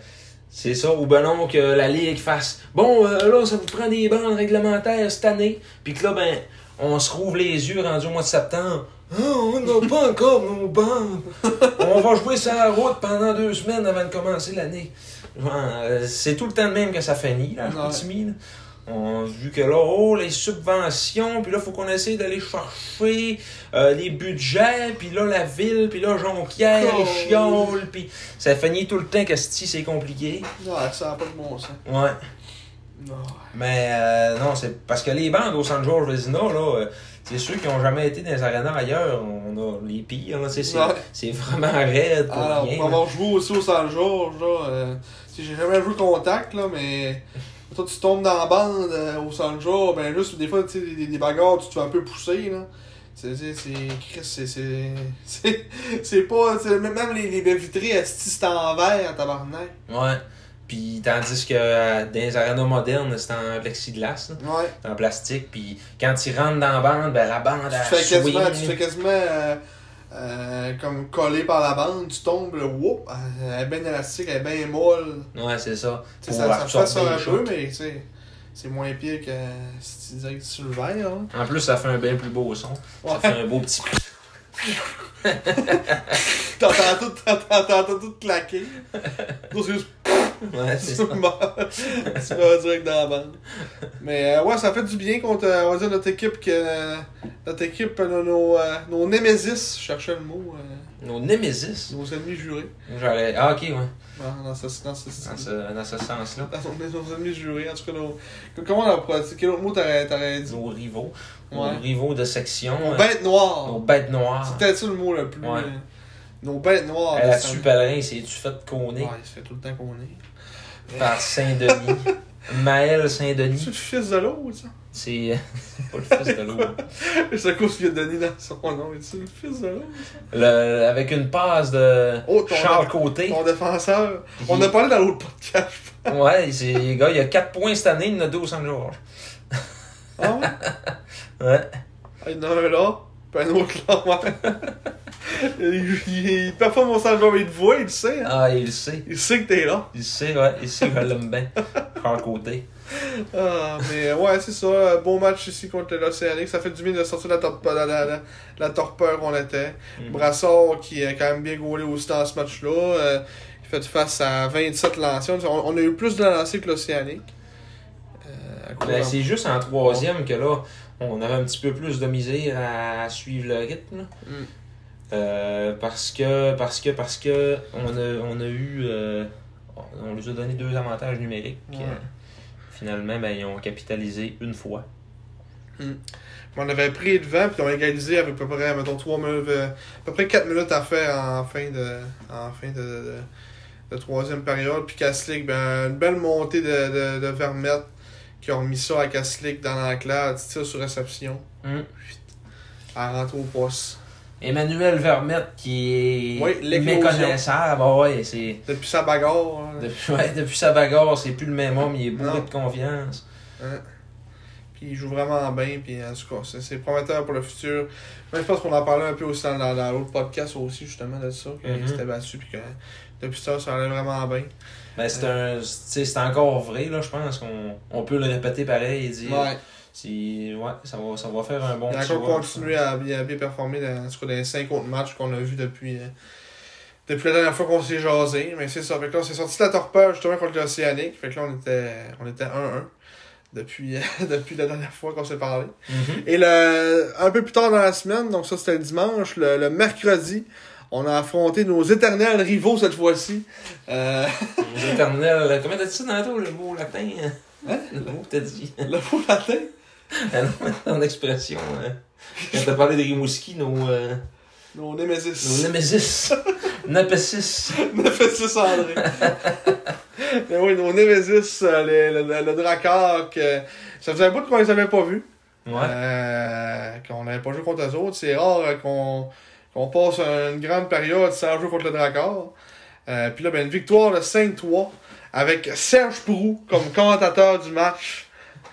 c'est ça, ou ben non, que la Ligue fasse bon, là, ça vous prend des bandes réglementaires cette année. Puis que là, ben, on se rouvre les yeux rendu au mois de septembre. Oh, on n'a pas encore nos bandes. On va jouer sur la route pendant 2 semaines avant de commencer l'année. C'est tout le temps de même que ça finit, là, Chicoutimi. On a vu que là, les subventions, puis là, faut qu'on essaye d'aller chercher les budgets, puis là, la ville, puis là, Jonquière, les chioles, puis ça finit tout le temps que c'est compliqué. Ouais, ça n'a pas de bon sens. Ouais. Non. Mais non, c'est parce que les bandes au San Jorge Vezina, là, c'est ceux qui n'ont jamais été dans les arénas ailleurs, on a les pires, là, c'est vraiment raide pour alors, rien. Pour avoir joué aussi au San Jorge, là, j'ai jamais joué contact, là, mais toi tu tombes dans la bande au San Jorge, ben juste des fois, tu sais, des bagarres, tu te fais un peu pousser, là. C'est pas, même les baies vitrées, c'est en verre, tabarnak. Ouais. Puis tandis que dans les arénas modernes, c'est en plexiglas, en plastique. Puis quand tu rentres dans la bande, ben la bande tu fais quasiment comme collé par la bande, tu tombes, whoop, elle est bien élastique, elle est bien molle. Ouais, c'est ça. Ça fait ça un peu, mais tu sais, c'est moins pire que si tu disais que sur le verre. Hein. En plus, ça fait un bien plus beau son. Ça fait un beau petit... T'entends tout claquer. C'est juste... Ouais, c'est ça. Tu vas direct dans la bande. Mais ouais, ça fait du bien contre, on va dire, notre équipe, nos némésis, je cherchais le mot. Nos némésis? Nos ennemis jurés. Ah, ok, ouais. Dans ce sens-là. Nos ennemis jurés, en tout cas, comment on a quel autre mot t'aurais dit? Nos rivaux. Nos rivaux de section. Nos bêtes noires. Nos bêtes noires. C'est peut-être ça le mot le plus. Ouais. Nos bêtes noires. Là-dessus, Pellerin, c'est-tu fait conner? Ouais, il se fait tout le temps conner. Par Saint-Denis. Maël Saint-Denis. C'est le fils de l'autre, ça? C'est pas le fils de l'autre. C'est à cause qu'il a donné dans son nom, mais c'est le fils de l'autre, ça? Avec une passe de Charles Côté. Ton défenseur. On a parlé dans l'autre podcast. Ouais, les gars, il y a 4 points cette année, il y en a 2 au San Jorge. Ah ouais? Ouais. Il y en a un là, puis un autre là, ouais. Il performe au San Jorge, il te voit, il le sait. Hein? Ah, il le sait. Il sait que t'es là. Il sait, ouais. Il sait que je l'aime bien. Charles Côté. Ah, mais ouais, c'est ça. Bon match ici contre l'Océanique. Ça fait du bien de sortir la torpeur qu'on était. Brassard qui a quand même bien gaulé aussi dans ce match-là. Il fait face à 27 lancers. On a eu plus de lancers que l'Océanique. Ben, c'est juste en troisième que là, on avait un petit peu plus de misère à suivre le rythme. Parce que on a eu on lui a donné 2 avantages numériques. Finalement, ben, ils ont capitalisé une fois. Mais on avait pris devant, puis on a égalisé avec à peu près, mettons, 3 minutes, à peu près 4 minutes à faire en fin de troisième période. Puis Kaslik, ben, une belle montée de Vermette qui ont mis ça à Kaslik dans l'enclave, tir sur réception. À rentrer au poste. Emmanuel Vermette qui est méconnaissable. Ouais, c'est... Depuis sa bagarre. Hein. Depuis sa bagarre, c'est plus le même homme, il est bourré de confiance. Puis il joue vraiment bien, puis en tout cas, c'est prometteur pour le futur. Moi, je pense qu'on en parlait un peu aussi dans l'autre podcast aussi, justement, de ça, qu'il s'était battu, puis que depuis ça allait vraiment bien. Ben, c'est encore vrai, là, je pense qu'on peut le répéter pareil et dire... ça va faire un bon il a encore continué à bien performer dans les 5 autres matchs qu'on a vus depuis la dernière fois qu'on s'est jasé. Mais c'est ça. Fait que là, on s'est sorti de la torpeur justement contre l'Océanique. Fait que là, on était 1-1 depuis la dernière fois qu'on s'est parlé. Et un peu plus tard dans la semaine, donc ça c'était le dimanche, le mercredi, on a affronté nos éternels rivaux cette fois-ci. Nos éternels... Comment t'as dit ça dans le mot latin? Hein? Le mot que t'as dit. Le mot latin? Ton expression. Quand t'as parlé de Rimouski, nos Némésis. Nos Némésis. Nepessis. Nepessis André. Mais oui, nos Némésis, le Drakkar, que ça faisait un bout qu'on les avait pas vus. Qu'on n'avait pas joué contre eux autres. C'est rare qu'on passe une grande période sans jouer contre le Drakkar. Puis là, ben, une victoire de 5-3 avec Serge Proulx comme commentateur du match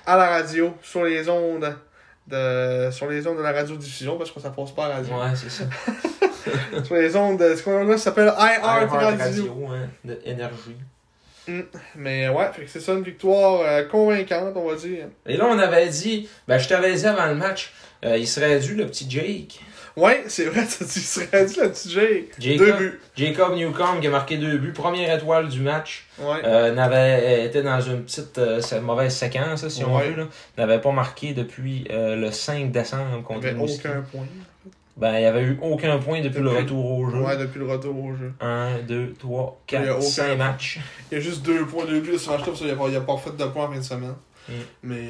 à la radio sur les ondes de la radiodiffusion parce que ça passe pas à la radio. Ouais, c'est ça. Sur les ondes de ce qu'on s'appelle iHeart Radio. De énergie. Mais ouais, fait que c'est ça une victoire convaincante, on va dire. Et là, on avait dit, je t'avais dit avant le match, il serait dû le petit Jake. Ouais, c'est vrai, tu serais dû le petit Jake. 2 buts. Jacob Newcomb qui a marqué 2 buts, première étoile du match. Ouais. Était dans une petite mauvaise séquence, si on veut. Là. N'avait pas marqué depuis le 5 décembre contre nous. Il n'y avait aucun point. Ben, il n'y avait eu aucun point depuis le retour au jeu. Ouais, depuis le retour au jeu. 1, 2, 3, 4, 5 matchs. Il y a juste 2 points, 2 buts ce match-là, parce qu'il n'a pas fait de points en fin de semaine. Mais...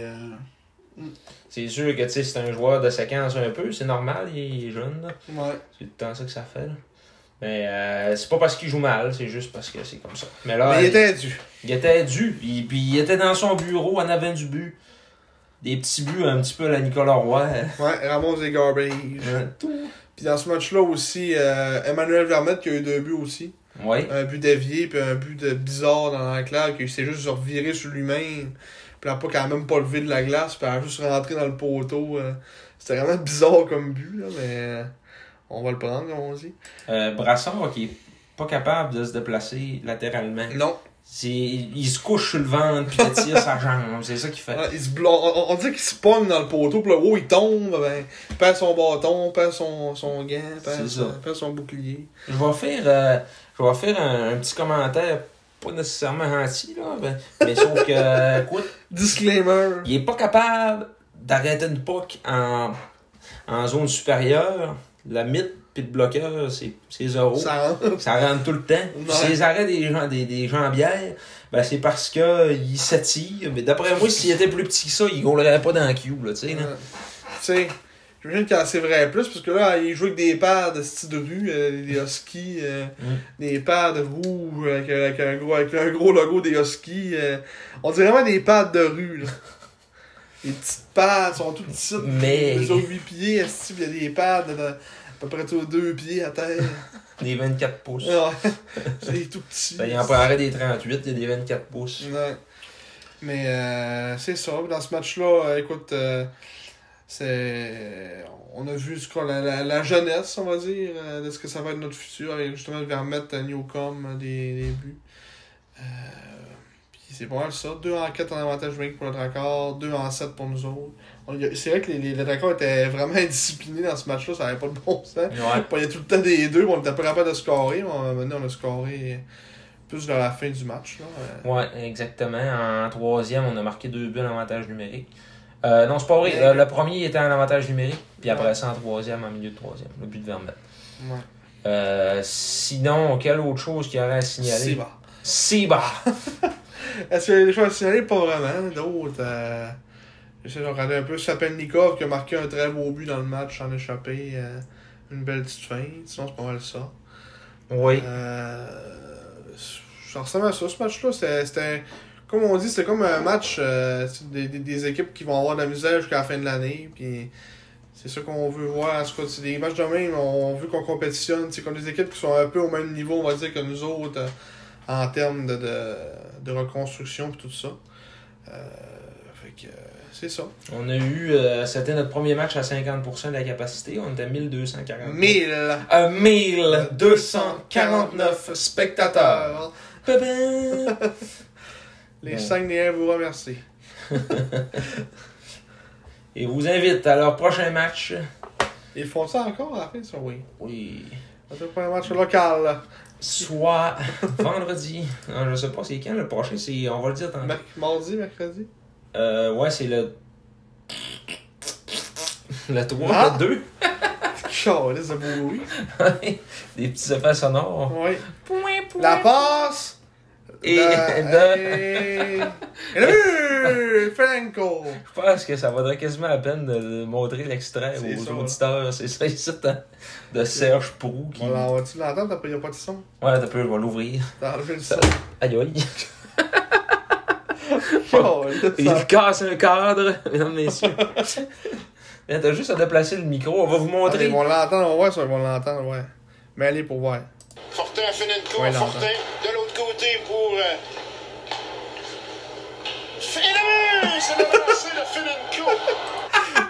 C'est sûr que c'est un joueur de séquence un peu, c'est normal, il est jeune. Là. Ouais. C'est tout le temps ça que ça fait. Là. Mais c'est pas parce qu'il joue mal, c'est juste parce que c'est comme ça. Mais il était dû. Il était dû. Puis il était dans son bureau en avant du but. Des petits buts un petit peu à la Nicolas Roy. Ouais, ramasse des garbage. Puis dans ce match-là aussi, Emmanuel Vermette qui a eu 2 buts aussi. Ouais. Un but dévié, puis un but de bizarre dans l'enclave, qui s'est juste reviré sur lui-même. Puis elle n'a même pas levé de la glace, puis elle a juste rentré dans le poteau. C'était vraiment bizarre comme but, là, mais on va le prendre, comme on dit. Brassard qui est pas capable de se déplacer latéralement. Non. Il se couche sur le ventre, puis il tire sa jambe. C'est ça qu'il fait. Ouais, on dit qu'il se pogne dans le poteau, puis là, il tombe, ben, il perd son bâton, perd son gant, perd son bouclier. Je vais faire un petit commentaire. Pas nécessairement anti, là, mais sauf que, écoute, disclaimer. Il est pas capable d'arrêter une puck en zone supérieure. La mythe pis le bloqueur, c'est zéro. Ça rentre tout le temps. Ouais. Ses arrêts des jambières, c'est parce qu'il s'attire. Mais d'après moi, s'il était plus petit que ça, il gaulerait pas dans le cube, là, tu sais. Tu sais, j'imagine qu'il en sait vrai plus, parce que là, il joue avec des pads de style de rue, des Huskies, des pads rouges, avec un gros logo des Huskies. On dirait vraiment des pads de rue, là. Les petites pads sont toutes petites. Mais... Ils ont 8 pieds, il y a des pads de à peu près 2 pieds à terre. Des 24 pouces. Ouais, c'est tout petit. Il en prendrait des 38, il y a des 24 pouces. Ouais. Mais c'est ça, dans ce match-là, écoute... on a vu la jeunesse, on va dire, de ce que ça va être notre futur, avec justement le Vermette à Newcomb, des buts. Puis c'est pas mal ça. 2-4 en avantage numérique pour le Drakkar, 2-7 pour nous autres. C'est vrai que les Drakkar étaient vraiment indisciplinés dans ce match-là, ça n'avait pas de bon sens. Ouais. Il y a tout le temps des deux, on était pas capable de scorer, mais maintenant on a scoré plus vers la fin du match. Là. Ouais, exactement. En troisième, on a marqué 2 buts en avantage numérique. Non, c'est pas vrai. Le premier était en avantage numérique, puis après ça en troisième, en milieu de troisième. Le but de Vermette. Ouais. Sinon, quelle autre chose qu'il y aurait à signaler? Siba. Est-ce qu'il y a des choses à signaler? Pas vraiment. D'autres. J'essaie de regarder un peu Sapelnikov qui a marqué un très beau but dans le match en échappé. Une belle petite fin. Sinon, c'est pas mal ça. Oui. Ça ressemble à ça, ce match-là. C'était comme on dit, c'était comme un match des équipes qui vont avoir de la misère jusqu'à la fin de l'année. Puis c'est ça qu'on veut voir. En tout cas, c'est des matchs de même, on veut qu'on compétitionne. C'est comme des équipes qui sont un peu au même niveau, on va dire, que nous autres en termes de reconstruction et tout ça. Fait que c'est ça. On a eu, c'était notre premier match à 50% de la capacité. On était 1249. 1249 spectateurs. Les 5 Néens vous remercient. Et vous invite à leur prochain match. Ils font ça encore à la fin, ça, oui. Oui. C'est pas un match local. Soit vendredi. Non, je sais pas c'est quand le prochain. On va le dire tantôt. Mardi, mercredi. Ouais, c'est le 3, le 2. Chalisse de beau oui. Des petits effets sonores. Oui. La passe. Et le but! Franco! Je pense que ça vaudrait quasiment la peine de montrer l'extrait aux auditeurs. C'est ça ici de Serge Proulx. Qui... Voilà, tu l'entends? Il n'y a pas de son? Ouais, t'as peu, je vais l'ouvrir. T'as enlevé le son. Aïe aïe. Il casse un cadre, mesdames, messieurs. T'as juste à déplacer le micro, on va vous montrer. Ils vont l'entendre, on va voir ça, ils vont l'entendre, ouais. Mais allez pour voir. Fortin à Fenenco, ouais, Fortin de l'autre côté pour... Et le but! C'est le lancé de Fenenco!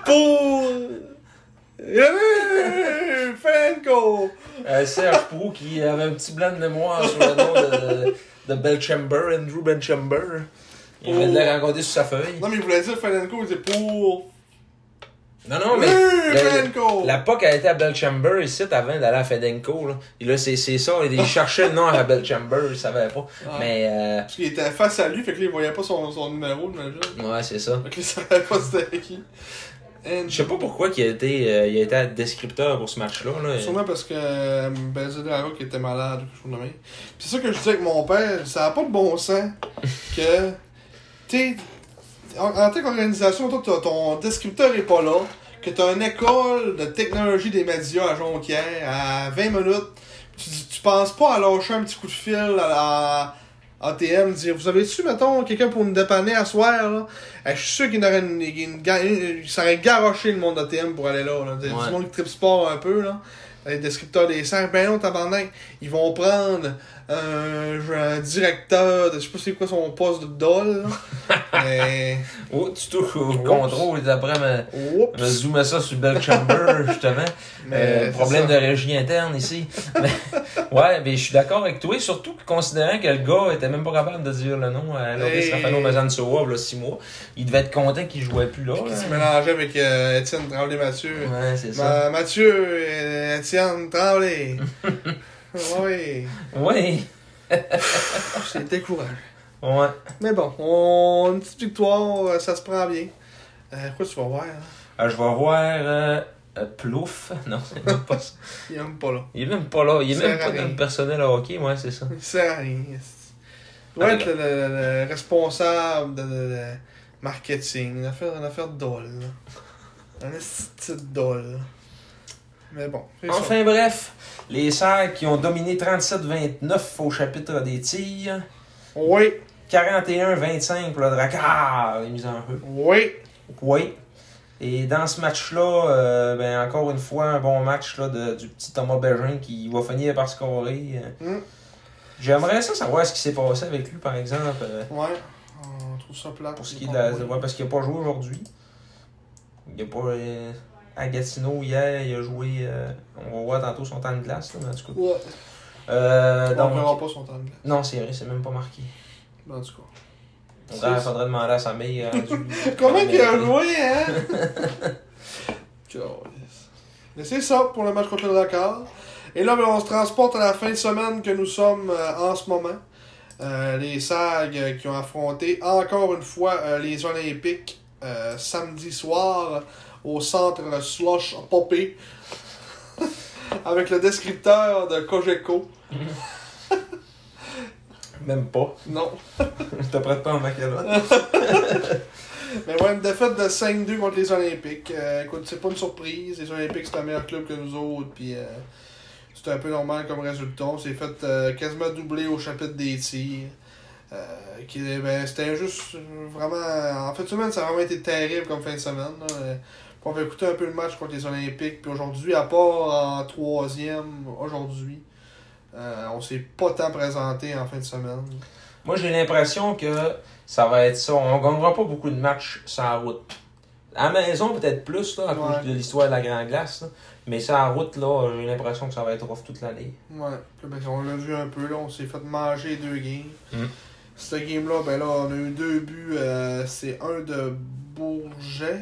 Pour... Le but! Fenenco! Serge Proulx qui avait un petit blanc de mémoire sur le nom de Belchamber, Andrew Belchamber. Il avait de la rencontrer sur sa feuille. Non, mais il voulait dire Fenenco, il disait pour... Non, mais la POC a été à Belchamber ici avant d'aller à Fedenco. Là. Et là, c'est ça, il cherchait le nom à Belchamber, il savait pas. Ah. Mais parce qu'il était face à lui, fait que là, il voyait pas son numéro, j'imagine. Ouais, c'est ça. Fait que là, il savait pas c'était qui. Je sais pas pourquoi il a été descripteur pour ce match-là. Là. Sûrement parce que Benzedero qui était malade ou quelque chose de même. C'est ça que je disais avec mon père, ça n'a pas de bon sens que, tu sais, en tant qu'organisation, toi, ton descripteur est pas là, que tu as une école de technologie des médias à Jonquière à 20 minutes, tu penses pas à lâcher un petit coup de fil à ATM, dire vous avez-tu, mettons, quelqu'un pour nous dépanner à soir, là? Je suis sûr qu'il s'aurait garoché le monde d'ATM pour aller là. Du monde qui tripe sport un peu, là. Les descripteurs des serres, ben non, tabarnak, ils vont prendre un directeur de, je sais pas c'est quoi son poste de dol, mais... Oh, tu touches au contrôle, et après me zoomer ça sur Belchamber, justement. Problème de régie interne ici. Ouais, mais je suis d'accord avec toi, surtout considérant que le gars était même pas capable de dire le nom à Loris Rafano Mazansoa, il y a 6 mois. Il devait être content qu'il jouait plus là. Il se mélangeait avec Étienne Tremblay-Mathieu. Ouais, c'est ça. Mathieu et Étienne Tremblay. Oui. Oui. C'est décourageant. Ouais. Mais bon, une petite victoire, ça se prend bien. Quoi tu vas voir? Je vais voir Plouf. Non, c'est même pas ça. Il est même pas là. Il est même pas là. Il est même pas dans le personnel à hockey, ouais, c'est ça. Il sert à rien. Il doit être le responsable de marketing. Une affaire de dol. Un petit dol. Mais bon. Enfin bref, les Serres qui ont dominé 37-29 au chapitre des tirs. Oui. 41-25 pour le Drakkar, les mises en jeu. Oui. Oui. Et dans ce match-là, encore une fois, un bon match là, du petit Thomas Bégin qui va finir par scorer. J'aimerais savoir ce qui s'est passé avec lui, par exemple. Ouais, on trouve ça plat. Pour ce qui est parce qu'il n'a pas joué aujourd'hui. Il n'a pas... à Gatineau, hier, il a joué... on va voir tantôt son temps de glace, là, mais en tout cas. Ouais. On verra pas son temps de glace. Non, c'est vrai, c'est même pas marqué. En tout cas. Il faudrait demander à sa mère. Comment qu'il a joué, hein? Mais c'est ça pour le match contre le Dakar. Et là, on se transporte à la fin de semaine que nous sommes en ce moment. Les SAG qui ont affronté encore une fois les Olympiques samedi soir au centre Slush Poppy avec le descripteur de Cogeco. Même pas. Non. Je te prête pas en maquillage. Mais ouais, une défaite de 5-2 contre les Olympiques. Écoute, c'est pas une surprise. Les Olympiques, c'est un meilleur club que nous autres. Puis c'était un peu normal comme résultat. On s'est fait quasiment doubler au chapitre des tirs. C'était juste vraiment. En fait, semaine, ça a vraiment été terrible comme fin de semaine. Là. On va écouter un peu le match contre les Olympiques. Puis aujourd'hui, à part en troisième, aujourd'hui, on s'est pas tant présenté en fin de semaine. Moi, j'ai l'impression que ça va être ça. On gagnera pas beaucoup de matchs sur la route. À la maison, peut-être plus, là, à cause de l'histoire de la Grande Glace. Là. Mais sur la route, là, j'ai l'impression que ça va être rough toute l'année. Ouais. Ben, on l'a vu un peu, là. On s'est fait manger 2 games. Cette game-là, ben là, on a eu 2 buts. C'est un de Bourget,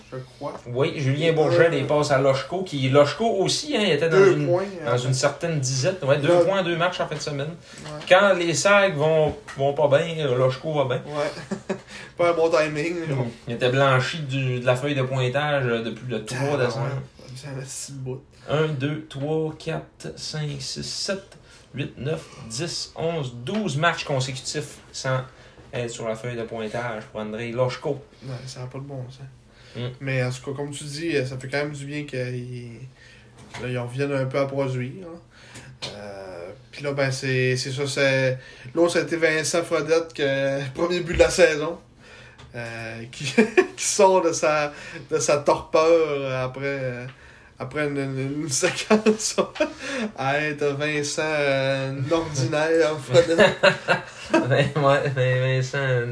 je crois. Oui, Julien Bourget, des passes à Loshko. Loshko aussi, hein, il était dans une certaine dizaine. Ouais, 2 points, 2 matchs en fin de semaine. Ouais. Quand les sacs vont pas bien, Loshko va bien. Ouais. Pas un bon timing. Il était blanchi de la feuille de pointage depuis le 3 décembre. Ça avait 6 bouts. 1, 2, 3, 4, 5, 6, 7, 8, 9, 10, 11, 12 matchs consécutifs sans être sur la feuille de pointage pour Andrei Loshko. Ouais, ça n'a pas de bon sens. Mais en tout cas, comme tu dis, ça fait quand même du bien qu'ils reviennent un peu à produire. Puis là, ben c'est ça. L'autre, ça a été Vincent Frodette, premier but de la saison. Qui sort de sa torpeur après une séquence à être Vincent ordinaire, Frodette. Vincent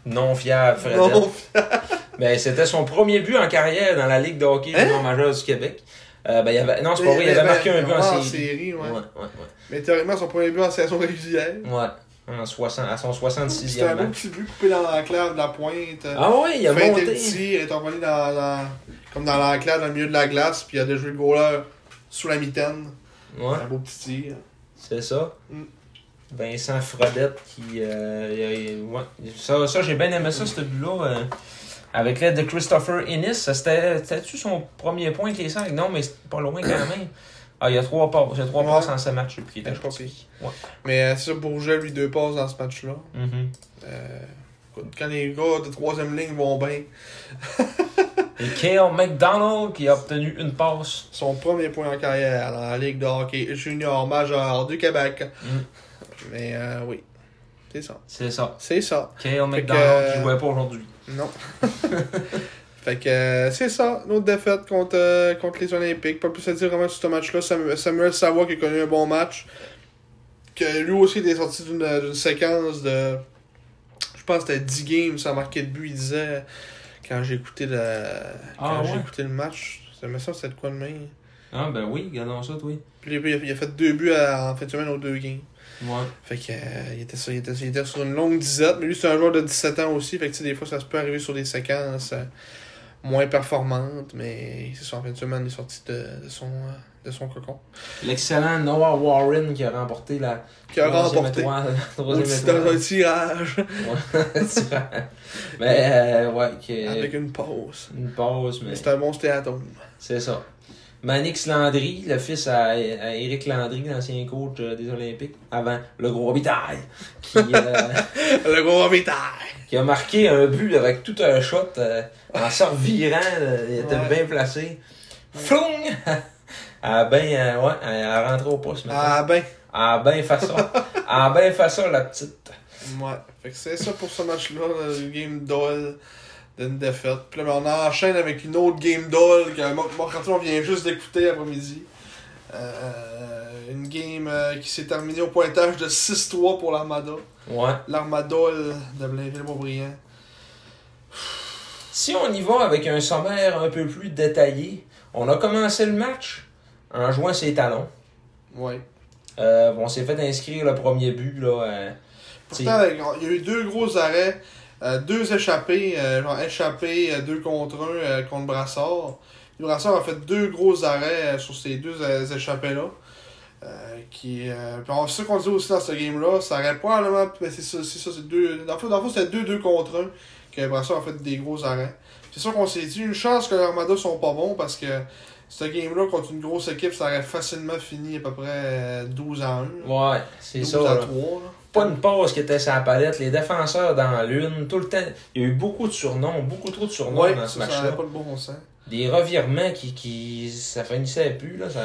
non fiable, Frodette. Non fiable. Ben, c'était son premier but en carrière dans la Ligue de hockey junior majeur du Québec. Non, c'est pas vrai, il avait marqué un but en série. Ouais. Mais théoriquement, son premier but en saison régulière. Ouais. À son 66e match. C'était un beau petit but coupé dans l'enclave de la pointe. Ah oui, il a monté. Le tir, il est envolé comme dans l'enclave, dans le milieu de la glace, puis il a déjà joué le goaler sous la mitaine. Ouais. Un beau petit tir. C'est ça. Vincent Frodette qui... Ça, j'ai bien aimé ça, ce but-là. Avec l'aide de Christopher Ennis. C'était-tu son premier point avec les 5? Non, mais c'est pas loin quand même. Ah, il y a 3 passes. Il y a 3 passes en ce match depuis qu'il était parti. Ouais. Mais c'est ça, Bourget, lui, 2 passes dans ce match-là. Quand les gars de 3e ligne vont bien. Et Cale McDonald qui a obtenu une passe. Son premier point en carrière dans la Ligue de hockey junior majeur du Québec. Mais oui, c'est ça. C'est ça. Cale McDonald qui jouait pas aujourd'hui. Non. Fait que c'est ça, une autre défaite contre les Olympiques. Pas plus à dire vraiment sur ce match-là. Samuel Savoie qui a connu un bon match. Que lui aussi était sorti d'une séquence de. Je pense que c'était 10 games sans marquer de but. Il disait quand j'ai écouté le match. Ça me semble que c'était de quoi de main. Ah ben oui, regardons ça, toi. Puis il a fait 2 buts en fin de semaine aux 2 games. Ouais. Fait que il était sur une longue disette. Mais lui c'est un joueur de 17 ans aussi. Fait que des fois ça se peut arriver sur des séquences moins performante, mais c'est ça, en fin de semaine, il est sorti de son cocon. L'excellent Noah Warren qui a remporté la troisième étoile. Dans un tirage. Ouais, mais, avec une pause. Mais c'est un bon stéatome. C'est ça. Manix Landry, le fils à Éric Landry, l'ancien coach des Olympiques, avant le gros Robitaille. Le gros Robitaille! Qui a marqué un but avec tout un shot en se revirant. Il était bien placé. Floung! Elle a rentré au poste. Elle a bien fait ça, la petite. Ouais, fait que c'est ça pour ce match-là, le game Doyle d'une défaite. Puis là, on enchaîne avec une autre game Doyle que on vient juste d'écouter après-midi. Une game qui s'est terminée au pointage de 6-3 pour l'Armada. Ouais. L'Armada de Blainville-Beaubriand. Si on y va avec un sommaire un peu plus détaillé, on a commencé le match en jouant ses talons. Ouais. On s'est fait inscrire le premier but. Là, pourtant, il y a eu 2 gros arrêts, 2 échappés, 2 contre 1 contre Brassard. Le Brassard a fait 2 gros arrêts sur ces 2 échappés-là. C'est ça qu'on dit aussi dans ce game-là. Ça aurait probablement. C'est ça, c'est 2. Dans le fond, c'était 2 contre 1 que Brassard a fait des gros arrêts. C'est sûr qu'on s'est dit une chance que l'Armada sont pas bons parce que ce game-là, contre une grosse équipe, ça aurait facilement fini à peu près 12-1. Ouais, c'est 12 ça. 12-3. Là. pas une passe qui était sur la palette. Les défenseurs dans l'une, tout le temps. Il y a eu beaucoup de surnoms, beaucoup trop de surnoms dans ce ça match-là. n'avait pas de bon sens. Des revirements qui ça finissait plus. Là, ça...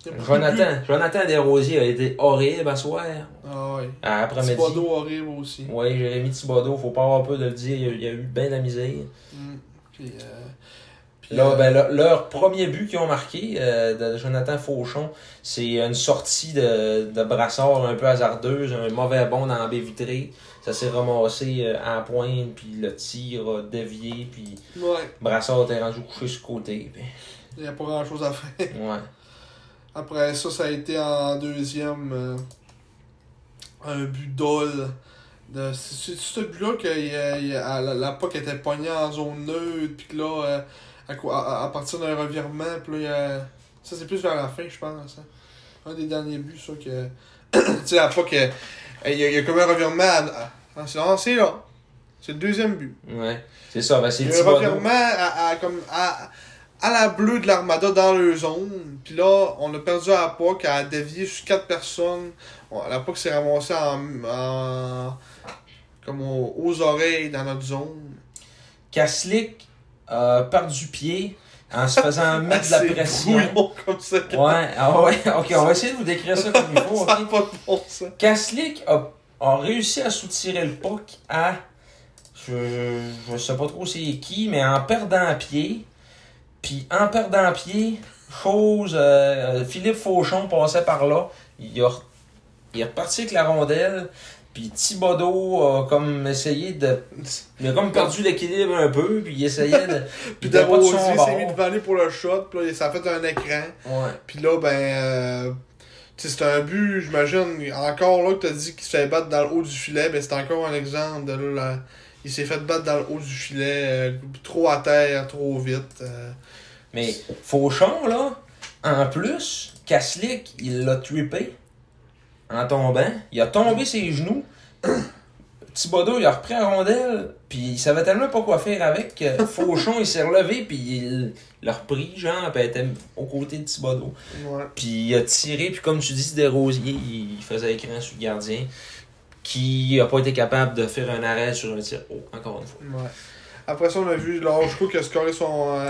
Il y a Jonathan Desrosiers a été horrible à soir. Ah ouais. À après-midi. Thibodeau horrible aussi. Oui, Jérémy Thibodeau, faut pas avoir peur de le dire, il y a eu bien de la misère. Puis Là, leur premier but qu'ils ont marqué de Jonathan Fauchon, c'est une sortie de brassard un peu hasardeuse, un mauvais bond dans la baie vitrée. Ça s'est ramassé à la pointe, puis le tir a dévié, puis Brassard était rendu couché sur le côté. Puis... il n'y a pas grand chose à faire. Ouais. Après ça a été en deuxième un but d'Ol. C'est ce but-là que la puck était pognée en zone neutre, puis que là, à partir d'un revirement, puis là, ça c'est plus vers la fin, je pense. Hein. Un des derniers buts, ça, que. Tu sais, la puck, il y a comme un revirement c'est là. C'est le deuxième but. Ouais, c'est ça, c'est il y a un revirement à la bleue de l'Armada dans leur zone. Puis là, on a perdu la puck, elle a dévié sur 4 personnes. La puck s'est ramassée comme aux oreilles dans notre zone. Kaslik a perdu pied en se faisant mettre de la pression. Comme ça, ok, on va essayer de vous décrire ça comme il faut. Ça n'a pas de bon sens. Kaslik a réussi à soutirer le puck à... Je sais pas trop c'est qui, mais en perdant pied. Puis en perdant pied, Philippe Fauchon passait par là. Il est reparti avec la rondelle. Puis Thibodeau a comme essayé de... Il a comme perdu l'équilibre un peu. Puis il essayait de... Puis Desrosiers s'est mis devant lui pour le shot. Puis là, ça a fait un écran. Ouais. Puis là, tu sais, c'est un but, j'imagine, encore là que t'as dit qu'il se fait battre dans le haut du filet. Ben c'est encore un exemple de là... Il s'est fait battre dans le haut du filet, trop à terre, trop vite. Mais Fauchon, là, en plus, Kaslik, il l'a trippé en tombant. Il a tombé ses genoux. Thibodeau, il a repris la rondelle, puis il savait tellement pas quoi faire avec que Fauchon, il s'est relevé, puis il l'a repris, genre, puis il était aux côtés de Thibodeau. Ouais. Puis il a tiré, puis comme tu dis, Desrosiers, il faisait écran sur le gardien, qui a pas été capable de faire un arrêt sur un tir haut, encore une fois. Ouais. Après ça, on a vu Lachko qui a scoré son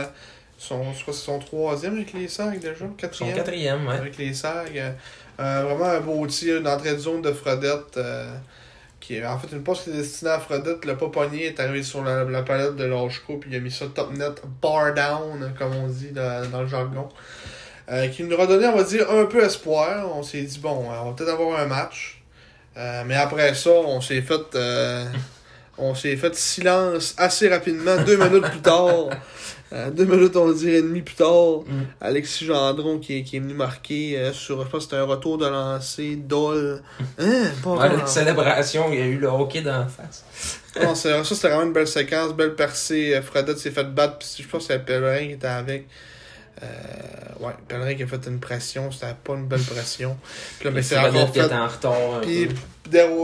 troisième avec les Sags déjà, quatrième. Son quatrième, ouais. Avec les Sags. Vraiment un beau tir, une entrée de zone de Fredette. Qui est en fait une passe qui est destinée à Fredette. Le pas pogné est arrivé sur la palette de Lachko, puis il a mis ça top net, bar down, comme on dit dans le jargon. Qui nous a donné, on va dire, un peu espoir. On s'est dit, bon, on va peut-être avoir un match. Mais après ça, on s'est fait silence assez rapidement, 2 minutes plus tard. 2 minutes, on dirait, et demie plus tard. Alexis Gendron qui est venu marquer sur, je pense que c'était un retour de lancer d'Ol. La célébration, il y a eu le hockey dans la face. Non, ça, c'était vraiment une belle séquence, belle percée. Fredette s'est fait battre, puis je pense que c'est Pellerin qui était avec. Pellerin qui a fait une pression, c'était pas une belle pression. Puis là, mais c'est encore fait. En retard, puis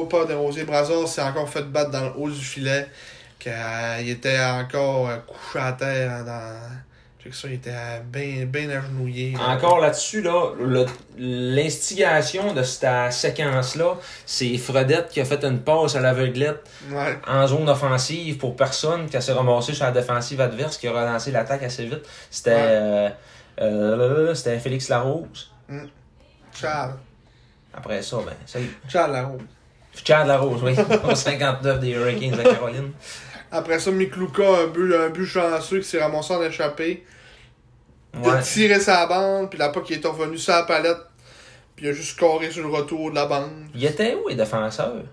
pas Desrosiers, Brassard s'est encore fait battre dans le haut du filet. Qu'il était encore couché à terre il était bien agenouillé. Encore là-dessus, là, l'instigation de cette séquence-là, c'est Fredette qui a fait une passe à l'aveuglette en zone offensive pour personne, qui s'est ramassé sur la défensive adverse, qui a relancé l'attaque assez vite. C'était Félix Larose. Charles. Après ça, salut. Charles Larose. Charles Larose, oui. Au 59 des Hurricanes de Caroline. Après ça, Miklouka, un but chanceux qui s'est ramassé en échappé. Il a tiré sa bande, puis la POC est revenu sur la palette, puis il a juste scoré sur le retour de la bande. Il était où, les défenseurs?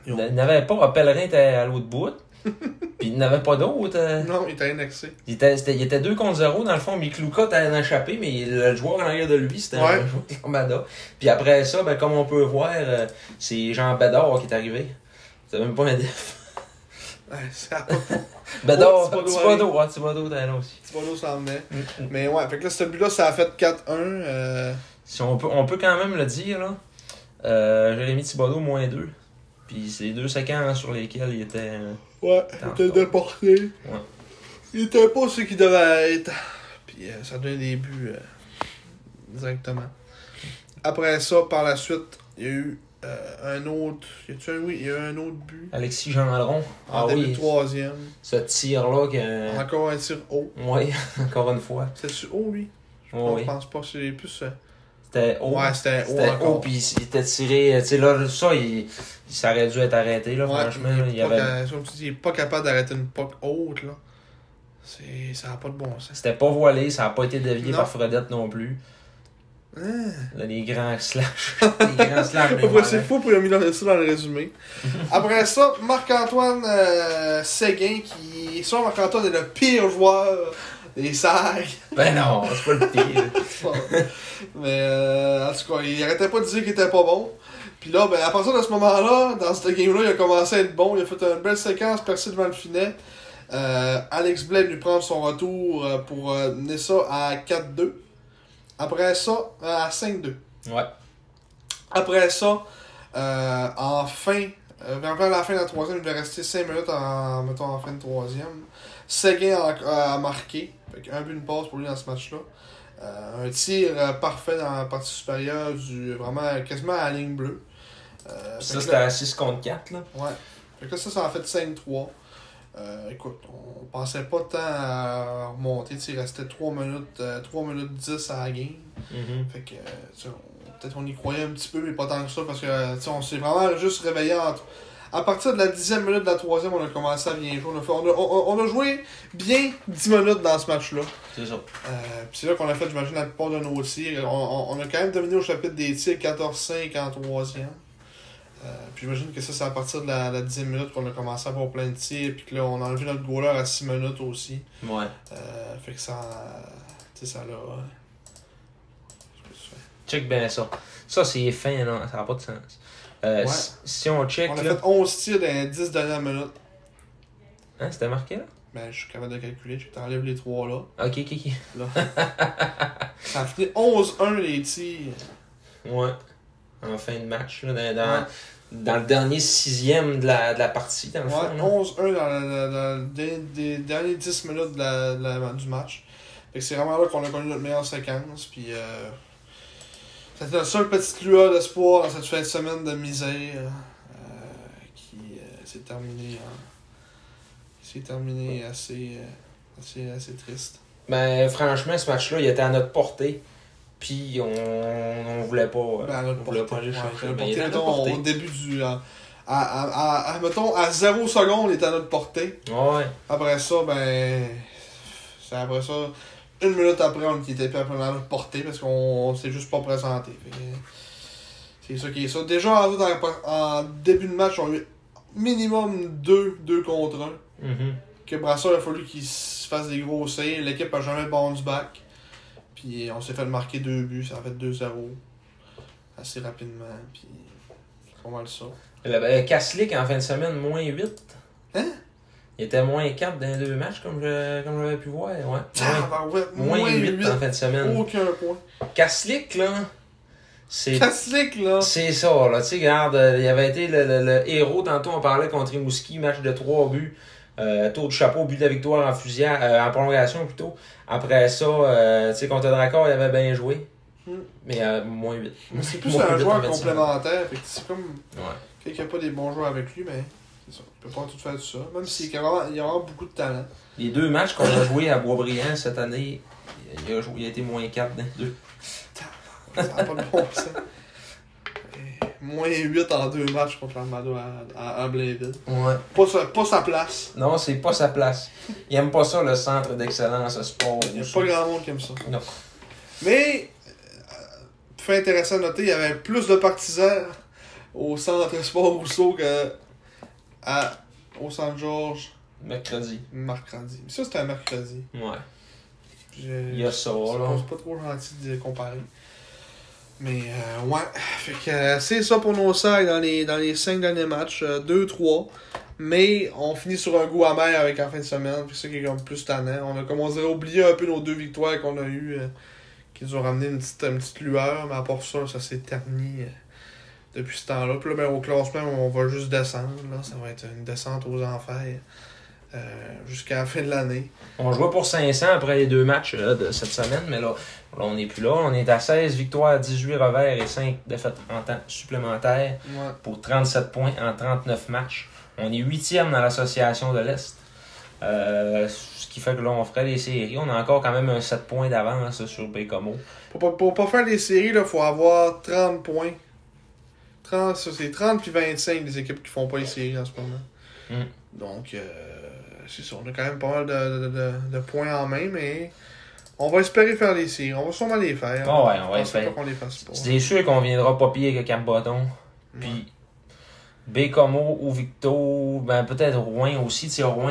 Il n'avait pas. Pellerin était à l'autre bout. Puis il n'avait pas d'autre. Non, il était annexé. Il était 2 contre 0. Dans le fond, Miklouka était échappé, mais le joueur en arrière de lui, c'était un joueur de Armada. Puis après ça, comme on peut voir, c'est Jean Bédard qui est arrivé. C'était même pas un def. Bédard, Thibodeau était là aussi. Thibodeau s'en venait. Mais ouais, fait que là, ce but-là, ça a fait 4-1. Si on peut quand même le dire, là. Jérémy Thibodeau, -2. Puis c'est 2 séquences sur lesquelles il était. Il était déporté. Ouais. Il était pas ce qu'il devait être. Puis ça donnait des buts directement. Après ça, par la suite, il y a eu un autre. Oui, il y a un autre but. Alexis Gendron. En début de troisième. Ce tir-là. Encore un tir haut. Oui, encore une fois. C'était-tu haut, lui? Je pense pas. C'est plus. C'était haut. Ouais, c'était haut C'était encore. haut, puis il était tiré. Tu sais, là, ça, ça aurait dû être arrêté, là, franchement. Comme tu dis, il est pas capable d'arrêter une puck haute, là. Ça n'a pas de bon sens. C'était pas voilé, ça n'a pas été dévié Non. par Fredette non plus. Hein? Là, les grands slash. Les grands slash. C'est fou pour mis ça dans le résumé. Après ça, Marc-Antoine Séguin, qui. Soit Marc-Antoine est le pire joueur des Sags. Ben non, c'est pas le pire. Mais en tout cas, il arrêtait pas de dire qu'il était pas bon. Puis là, ben, à partir de ce moment-là, dans cette game-là, il a commencé à être bon. Il a fait une belle séquence percée devant le filet. Alex Blais lui prendre son retour pour mener ça à 4-2. Après ça, à 5-2. Ouais. Après ça, vers la fin de la troisième, il devait rester 5 minutes en fin de troisième. Séguin a marqué. Fait un but, une passe pour lui dans ce match-là. Un tir parfait dans la partie supérieure, vraiment quasiment à la ligne bleue. Ça, c'était à 6 contre 4, là. Ouais. Fait que ça en fait 5-3. Écoute, on pensait pas tant à remonter. Il restait 3 minutes 10 à la game. Mm-hmm. Fait que, peut-être on y croyait un petit peu, mais pas tant que ça, parce que on s'est vraiment juste réveillé à partir de la 10e minute de la 3e, on a commencé à bien jouer. On a joué bien 10 minutes dans ce match-là. C'est ça. Puis c'est là qu'on a fait, j'imagine, la plupart de nos tirs. On a quand même dominé au chapitre des tirs 14-5 en 3e. Puis j'imagine que ça, c'est à partir de la 10e minute qu'on a commencé à avoir plein de tirs. Puis que là, on a enlevé notre goaler à 6 minutes aussi. Ouais. Fait que ça. Tu sais, ça l'a. Check bien ça. Ça, c'est fin, là. Ça n'a pas de sens. Ouais. Si on check. On a là... fait 11 tirs dans les 10 dernières minutes. Hein, c'était marqué, là? Ben, je suis capable de calculer. Je t'enlève les 3 là. Ok. Là. Ça a fini 11-1 les tirs. Ouais. En fin de match, là, dans le dernier 6e de la partie, dans le fond. Ouais, 11-1 dans les dernières 10 minutes du match. Fait que c'est vraiment là qu'on a connu notre meilleure séquence. Puis c'était la seule petite lueur d'espoir dans cette fin de semaine de misère qui s'est terminée assez triste. Ben, franchement, ce match-là, il était à notre portée. Puis on voulait pas. On voulait pas aller chercher. Au début du. Mettons, à 0 secondes, il était à notre portée. Ouais. Après ça, ben. Après ça, 1 minute après, on était plus à notre portée parce qu'on s'est juste pas présenté. C'est ça qui est ça. Déjà, en début de match, on a eu minimum 2 contre 1. Mm-hmm. Que Brassard, il a fallu qu'il se fasse des gros saves. L'équipe a jamais bounce back. Puis on s'est fait marquer 2 buts, ça a fait 2-0 assez rapidement. Puis c'est pas mal ça. Kaslik en fin de semaine, moins 8. Hein? Il était moins 4 dans les 2 matchs, comme j'avais pu voir. Ouais. Moins 8 en fin de semaine. Aucun point. Kaslik, là. Kaslik, là. C'est ça, là. Tu sais, regarde, il avait été le héros. Tantôt, on parlait contre Rimouski, match de 3 buts. Tour du chapeau, but de la victoire en prolongation plutôt. Après ça, tu sais, contre Dracor, il avait bien joué. Mais moins 8. Mais c'est plus un joueur complémentaire. Fait que c'est comme. Ouais. Quelqu'un qui n'a pas des bons joueurs avec lui, mais c'est ça. Il peut pas tout faire tout ça. Même s'il y a vraiment beaucoup de talent. Les 2 matchs qu'on a joués à Boisbriand cette année, il a été moins 4 dans les 2. Ça n'a pas de bon sens. Moins 8 en 2 matchs contre l'Armada à Blainville. Ouais. Pas sa place. Non, c'est pas sa place. Il aime pas ça, le centre d'excellence sport. Il n'y a pas grand monde qui aime ça. Non. Mais, fait intéressant à noter, il y avait plus de partisans au centre Sport Rousseau au Centre Georges. Mercredi. Mercredi. Ça, c'était un mercredi. Ouais. Il y a ça, là. C'est pas trop gentil de comparer. Mais, ouais. Fait que c'est ça pour nos sacs dans les 5 derniers matchs. 2-3. Mais on finit sur un goût amer avec en fin de semaine. C'est ça qui est comme plus tannant. On a, comme on dirait, oublié un peu nos 2 victoires qu'on a eues. Qui nous ont ramené une petite lueur. Mais à part ça s'est terni depuis ce temps-là. Puis là, ben, au classement, on va juste descendre. Là. Ça va être une descente aux enfers. jusqu'à la fin de l'année. On jouait pour 500 après les 2 matchs de cette semaine, mais là, on n'est plus là. On est à 16 victoires, 18 revers et 5 défaites en temps supplémentaire Ouais. pour 37 points en 39 matchs. On est 8e dans l'association de l'Est. Ce qui fait que là, on ferait les séries. On a encore quand même un 7 points d'avance sur Bécomo. Pour pas faire les séries, il faut avoir 30 points. C'est 30 puis 25 des équipes qui font pas les séries en ce moment. Mm. Donc, c'est ça. On a quand même pas mal de points en main, mais on va espérer faire les séries. On va sûrement les faire. Ah ouais, on va Je pense pas espérer. qu'on les fasse pas. C'est sûr qu'on viendra pas pire que Cap-Bâton. Puis Bécomo ou Victo, ben peut-être Rouen aussi. Tu sais, Rouen,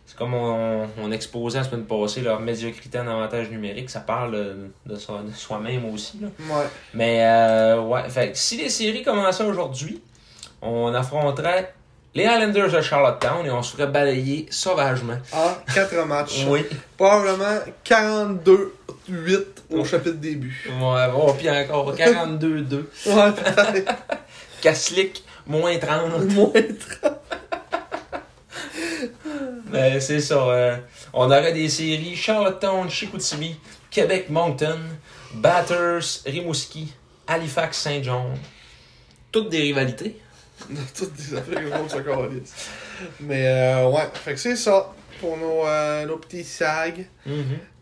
c'est comme on exposait la semaine passée leur médiocrité en avantage numérique. Ça parle de soi-même aussi. Là. Ouais. Mais ouais, fait que si les séries commençaient aujourd'hui, on affronterait les Islanders de Charlottetown et on se ferait balayer sauvagement. En 4 matchs. Oui. Probablement 42-8 au chapitre début. Ouais, bon, puis encore 42-2. Ouais, peut-être. Kaslik, moins 30. Moins 30. Mais c'est ça. On aurait des séries Charlottetown, Chicoutimi, Québec, Moncton, Bathurst, Rimouski, Halifax, Saint-John. Toutes des rivalités. Toutes des affaires que le monde se calisse. Mais ouais, fait que c'est ça pour nos petits sags.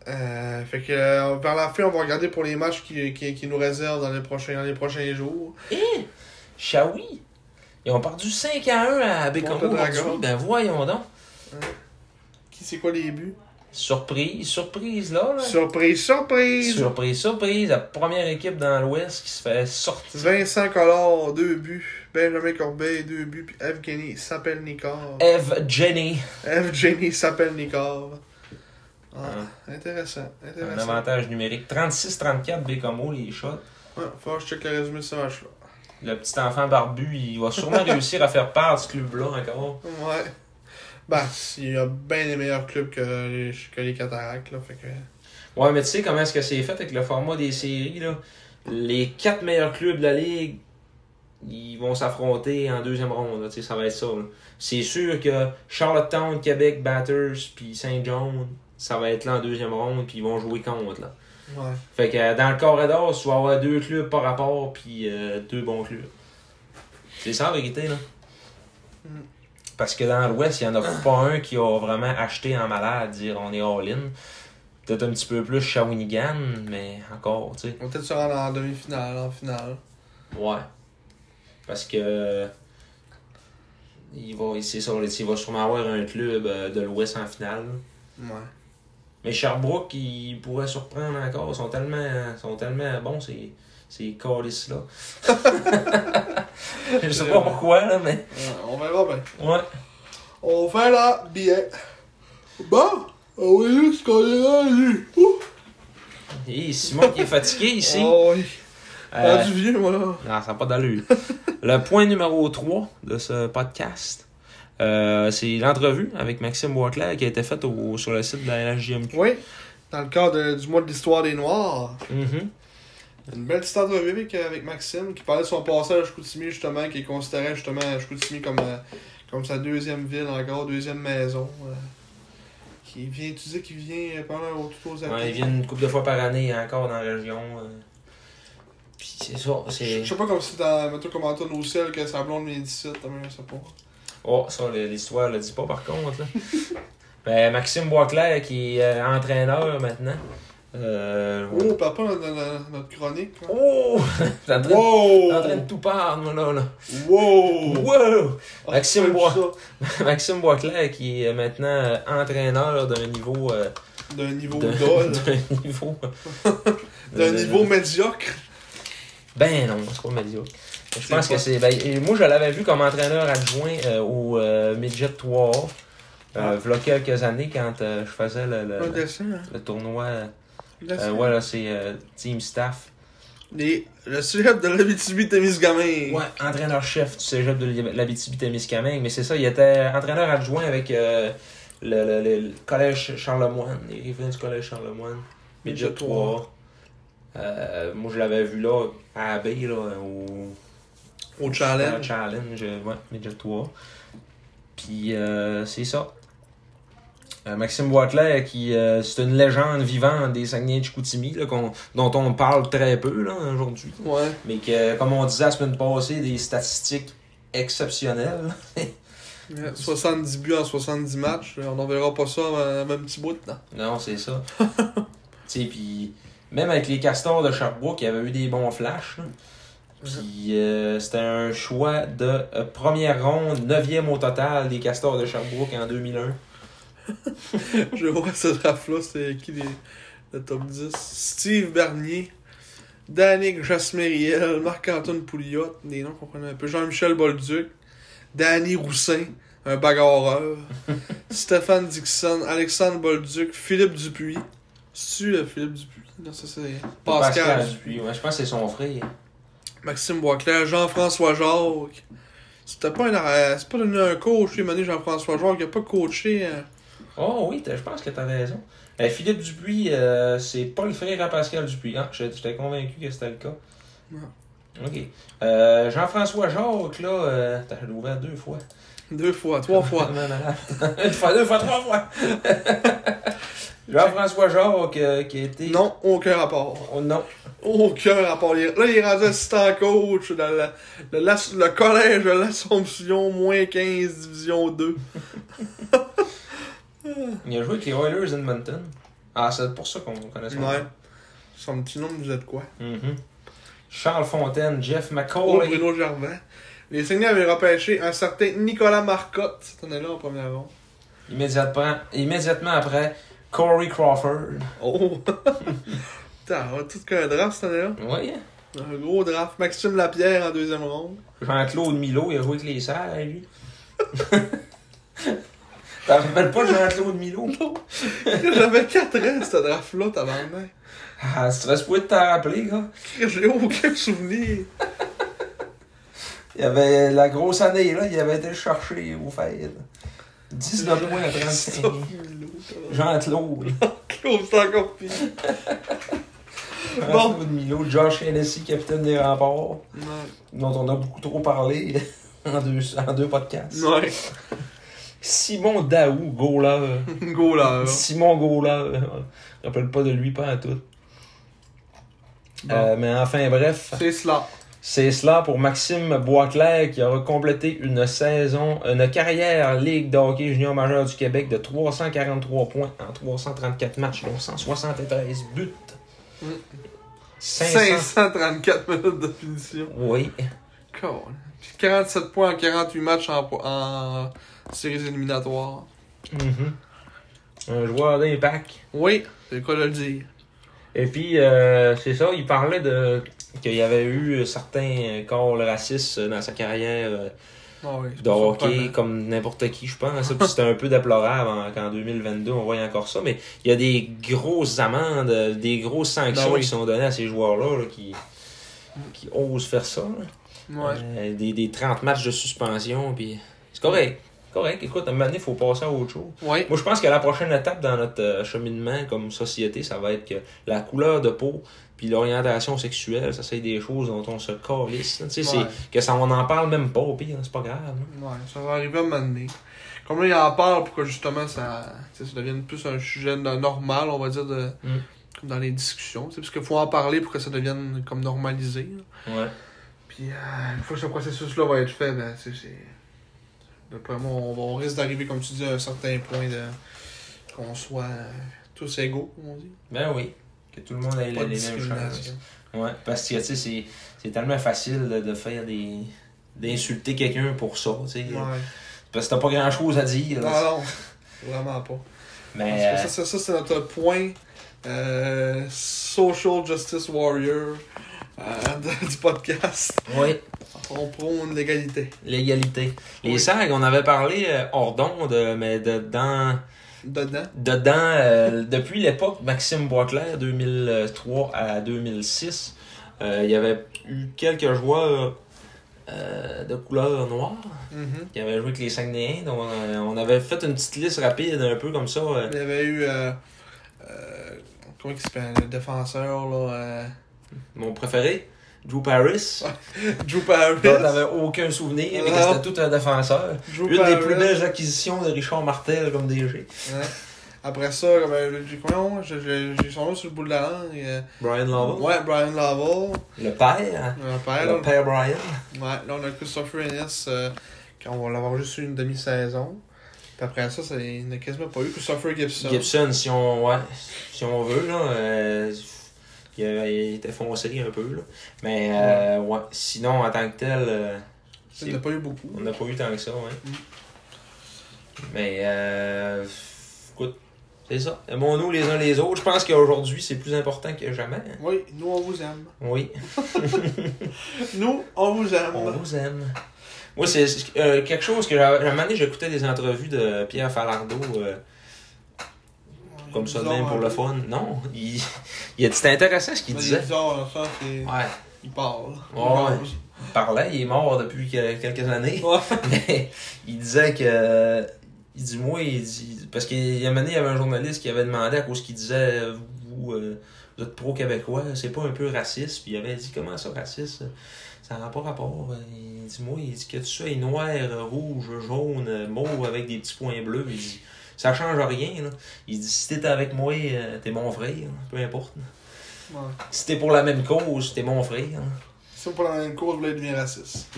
Fait que vers la fin, on va regarder pour les matchs qui nous réservent dans les prochains jours. Shawi. Ils ont perdu 5-1 à Bécomo aujourd'hui. Ben voyons donc. Qui c'est quoi les buts? Surprise là. Surprise! Surprise. La première équipe dans l'Ouest qui se fait sortir. Vincent Collard, 2 buts. Benjamin Corbeil, 2 buts. Puis Evgeny Sapelnikov. Evgeny Sapelnikov. Intéressant. Un avantage numérique. 36-34 Bécomo, les shots. Ouais, faut que je check le résumé de ce match-là. Le petit enfant barbu, il va sûrement réussir à faire part de ce club-là encore. Ouais. Ben, il y a bien des meilleurs clubs que les Cataractes, là, fait que... Ouais, mais tu sais comment est-ce que c'est fait avec le format des séries, là? Les 4 meilleurs clubs de la Ligue, ils vont s'affronter en deuxième ronde, là, tu sais, ça va être ça, là. C'est sûr que Charlottetown, Québec, Bathurst, puis Saint-John, ça va être là en deuxième ronde, puis ils vont jouer contre, là. Ouais. Fait que dans le corridor, tu vas avoir 2 clubs par rapport, puis 2 bons clubs. C'est ça, la vérité, là. Parce que dans l'Ouest, il n'y en a pas un qui a vraiment acheté en malade, dire on est all-in. Peut-être un petit peu plus Shawinigan, mais encore, tu sais. On va peut-être se rendre en demi-finale, en finale. Ouais. Parce que c'est ça, il va sûrement avoir un club de l'Ouest en finale. Ouais. Mais Sherbrooke, il pourrait surprendre encore. Ils sont tellement bons, ces calices-là. Je sais pas pourquoi, là, mais... Ouais, on verra bien. Ouais. On va faire la billet. Bon, on va juste qu'on est rendu. Et Simon qui est fatigué ici. Oh oui. Du vieux, moi, là. Non, ça n'a pas d'allure. Le point numéro 3 de ce podcast, c'est l'entrevue avec Maxime Boisclair qui a été faite sur le site de la LHJMQ. Oui, dans le cadre du mois de l'histoire des Noirs. Mm-hmm. Une belle petite entrevue avec Maxime qui parlait de son passage à Chicoutimi, justement, qui considérait justement Chicoutimi comme sa deuxième ville encore, deuxième maison. Tu dis qu'il vient pendant tout aux années. Ouais, il vient une couple de fois par année encore dans la région. Puis c'est ça. Je sais pas comme si comme Antoine Roussel que sa blonde vient d'ici, je sais pas. Oh, ça, l'histoire le dit pas par contre. Là. Ben, Maxime Boisclair qui est entraîneur maintenant. Oh, papa, notre chronique. Là. Oh! T'es en train de tout perdre, moi, là. Wow! Maxime Boisclair qui est maintenant entraîneur d'un niveau... d'un niveau d'ol. D'un niveau médiocre. Ben non, c'est pas médiocre. Je pense que c'est... Ben, moi, je l'avais vu comme entraîneur adjoint au Midget 3 v'là quelques années quand je faisais le tournoi... ouais, là, c'est Team Staff. Le cégep de l'Abitibi-Témiscamingue. Ouais, entraîneur-chef du cégep de l'Abitibi-Témiscamingue. Mais c'est ça, il était entraîneur adjoint avec le collège Charlemagne, les riverains du collège Charlemagne. Midget 3. Moi, je l'avais vu là, à Abbey, là, au Challenge. Challenge, ouais, Midget 3. Puis c'est ça. Maxime Boisclair, qui c'est une légende vivante des Saguenay-Chicoutimi, là, dont on parle très peu là, aujourd'hui. Ouais. Mais que, comme on disait la semaine passée, des statistiques exceptionnelles. 70 buts en 70 matchs. On n'en verra pas ça même petit bout. Non, c'est ça. Tu sais, puis même avec les Castors de Sherbrooke, il y avait eu des bons flashs. Là. Puis c'était un choix de première ronde, 9e au total des Castors de Sherbrooke en 2001. Je vois ce draft-là, c'est qui le top 10? Steve Bernier, Danick Jasmeriel, Marc-Antoine Pouliot, des noms qu'on connaît un peu, Jean-Michel Bolduc, Danny Roussin, un bagarreur, Stéphane Dixon, Alexandre Bolduc, Philippe Dupuis. C'est-tu Philippe Dupuis? Non, ça c'est Pascal Dupuis. Ouais, je pense que c'est son frère. Maxime Boisclair, Jean-François Jacques. C'était pas c'est pas devenu un coach, lui, Jean-François Jacques, il a pas coaché. Oh oui, je pense que t'as raison. Philippe Dupuis, c'est pas le frère à Pascal Dupuis. Ah, j'étais convaincu que c'était le cas. Ouais. Ok. Jean-Françoa Jacques, là, t'as ouvert 2 fois. 2 fois, 3 fois. Une fois, 2 fois, 3 fois. Jean-François Jacques, qui a été... Non, aucun rapport. Oh, non. Aucun rapport. Là, il est rendu assistant coach dans le collège de l'Assomption, moins 15, division 2. Il a joué avec les Oilers Edmonton. Ah, c'est pour ça qu'on connaît ça. Ouais. Son petit nom nous aide quoi? Charles Fontaine, Jeff Oh, McCauley. Bruno Gervais. Les Saguenay avaient repêché un certain Nicolas Marcotte cette année-là en première ronde. Immédiatement après, Corey Crawford. Oh! Putain, on a tout qu'un draft cette année-là. Oui. Un gros draft. Maxime Lapierre en 2e ronde. Jean-Claude Milo, il a joué avec les Serres, lui. T'en rappelles pas Jean-Claude Milo? Non! J'avais 4 ans, ce draft-là, tabarnak. Ah, tu serais supposé t'en rappeler, gars. J'ai aucun souvenir. Il y avait la grosse année, là, il avait été le chercher au fait. 19 points à 35. Jean-Claude. Claude, c'est encore pire. Jean-Claude Milo, Josh Hennessy, capitaine des remparts, Ouais. dont on a beaucoup trop parlé en deux podcasts. Ouais. Simon Daou, goaler. Goaler. Simon Goaler. Je me rappelle pas de lui, pas à tout. Bon. Mais enfin, bref. C'est cela. C'est cela pour Maxime Boisclair qui aura complété une carrière Ligue de hockey junior majeur du Québec de 343 points en 334 matchs, dont 173 buts. 534 minutes de finition. Oui. Cool. Puis 47 points en 48 matchs en séries éliminatoires. Un joueur d'impact. Oui, c'est quoi de le dire. Et puis, c'est ça, il parlait qu'il y avait eu certains calls racistes dans sa carrière oui, de hockey, comme n'importe qui, je pense. Puis c'était un peu déplorable qu'en 2022, on voit encore ça. Mais il y a des grosses amendes, des grosses sanctions qui sont données à ces joueurs-là là, qui osent faire ça. Là. Ouais. Des 30 matchs de suspension, puis c'est correct. Écoute, à un moment donné, il faut passer à autre chose. Ouais. Moi, je pense que la prochaine étape dans notre cheminement comme société, ça va être que la couleur de peau puis l'orientation sexuelle, ça c'est des choses dont on se calisse. Tu sais, c'est que on en parle même pas, au pire, c'est pas grave. Là. Ouais, ça va arriver à un moment donné. Comme là, il en parle pour que justement ça devienne plus un sujet normal, on va dire, comme dans les discussions. Parce qu'il faut en parler pour que ça devienne comme normalisé. Là. Ouais. Puis une fois que ce processus-là va être fait, ben c'est d'après moi, on risque d'arriver, comme tu dis, à un certain point de qu'on soit tous égaux, comme on dit. Ben oui, que tout le monde ait les mêmes chances. Ouais, parce que tu sais, c'est tellement facile de faire d'insulter quelqu'un pour ça, tu sais. Ouais. Parce que t'as pas grand chose à dire. Là. Non, vraiment pas. Mais ça c'est notre point Social Justice Warrior du podcast. Oui. On prône l'égalité. L'égalité. Les Oui. SAG, on avait parlé hors d'onde, mais dedans, Dedans, depuis l'époque Maxime Boisclair, 2003 à 2006, il y avait eu quelques joueurs de couleur noire qui avaient joué avec les Saguenayens. Donc on avait fait une petite liste rapide, un peu comme ça. il y avait eu comment il s'appelle, le défenseur là. Mon préféré, Drew Paris. Drew Paris. Dont t'avais aucun souvenir, mais que c'était tout un défenseur. Drew Une Paris. des plus belles acquisitions de Richard Martel comme DG. Ouais. Après ça, j'ai son nom sur le bout de la langue. Brian Lovell. Ouais, Brian Lovell. Le père. Le Le père Brian. Ouais, là on a Christopher Ennis, quand on va l'avoir juste eu une demi-saison. Puis après ça, il n'a quasiment pas eu Christopher Gibson. Gibson, si on veut, là. Il était foncé un peu, là. Mais, ouais. Sinon, en tant que tel. Il n'a pas eu beaucoup. On n'a pas eu tant que ça, ouais. Mais, écoute, c'est ça. Aimons-nous les uns les autres. Je pense qu'aujourd'hui, c'est plus important que jamais. Oui, nous, on vous aime. Oui. Nous, on vous aime. On vous aime. Moi, c'est quelque chose que un moment donné, j'écoutais des entrevues de Pierre Falardeau. Comme ça de même pour le fun. Non, il a dit c'était intéressant ce qu'il disait. Ouais. Il parle. Ouais. Il parlait, il est mort depuis quelques années. Ouais. Mais il disait que. Il dit, parce qu'il y a un moment donné, il y avait un journaliste qui avait demandé à cause qu'il disait vous êtes pro-québécois, c'est pas un peu raciste? Puis il avait dit comment ça raciste? Ça n'a pas rapport. Il dit que tout ça est noir, rouge, jaune, mauve avec des petits points bleus. Il dit ça change rien. Là. Il dit si t'es avec moi, t'es mon frère, peu importe. Ouais. Si t'es pour la même cause, t'es mon frère. Si t'es pour la même cause, vous voulez devenir raciste.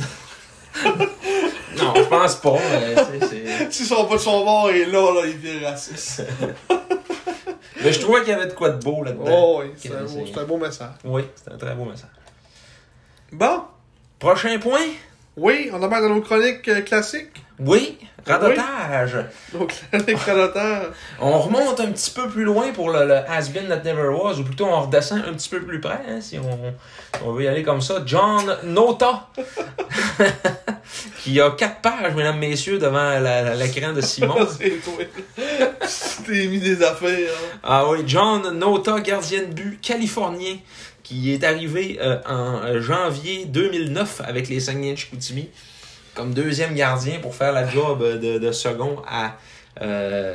Non, je pense pas. C'est... S'ils sont pas de son bord et là, il devient raciste. Mais je trouvais qu'il y avait de quoi de beau là-dedans. Oh oui, c'est un beau message. Oui, c'est un très beau message. Bon. Prochain point? Oui, on embarque dans nos chroniques classiques. Oui, radotage. Nos chroniques radotage. On remonte un petit peu plus loin pour le Has-Been That Never Was, ou plutôt on redescend un petit peu plus près, hein, si on veut y aller comme ça. John Nota, qui a 4 pages, mesdames, messieurs, devant l'écran de Simon. C'est toi. Tu t'es mis des affaires. Hein. Ah oui, John Nota, gardien de but californien, qui est arrivé en janvier 2009 avec les Saguenay-Chicoutimi comme deuxième gardien pour faire la job de second à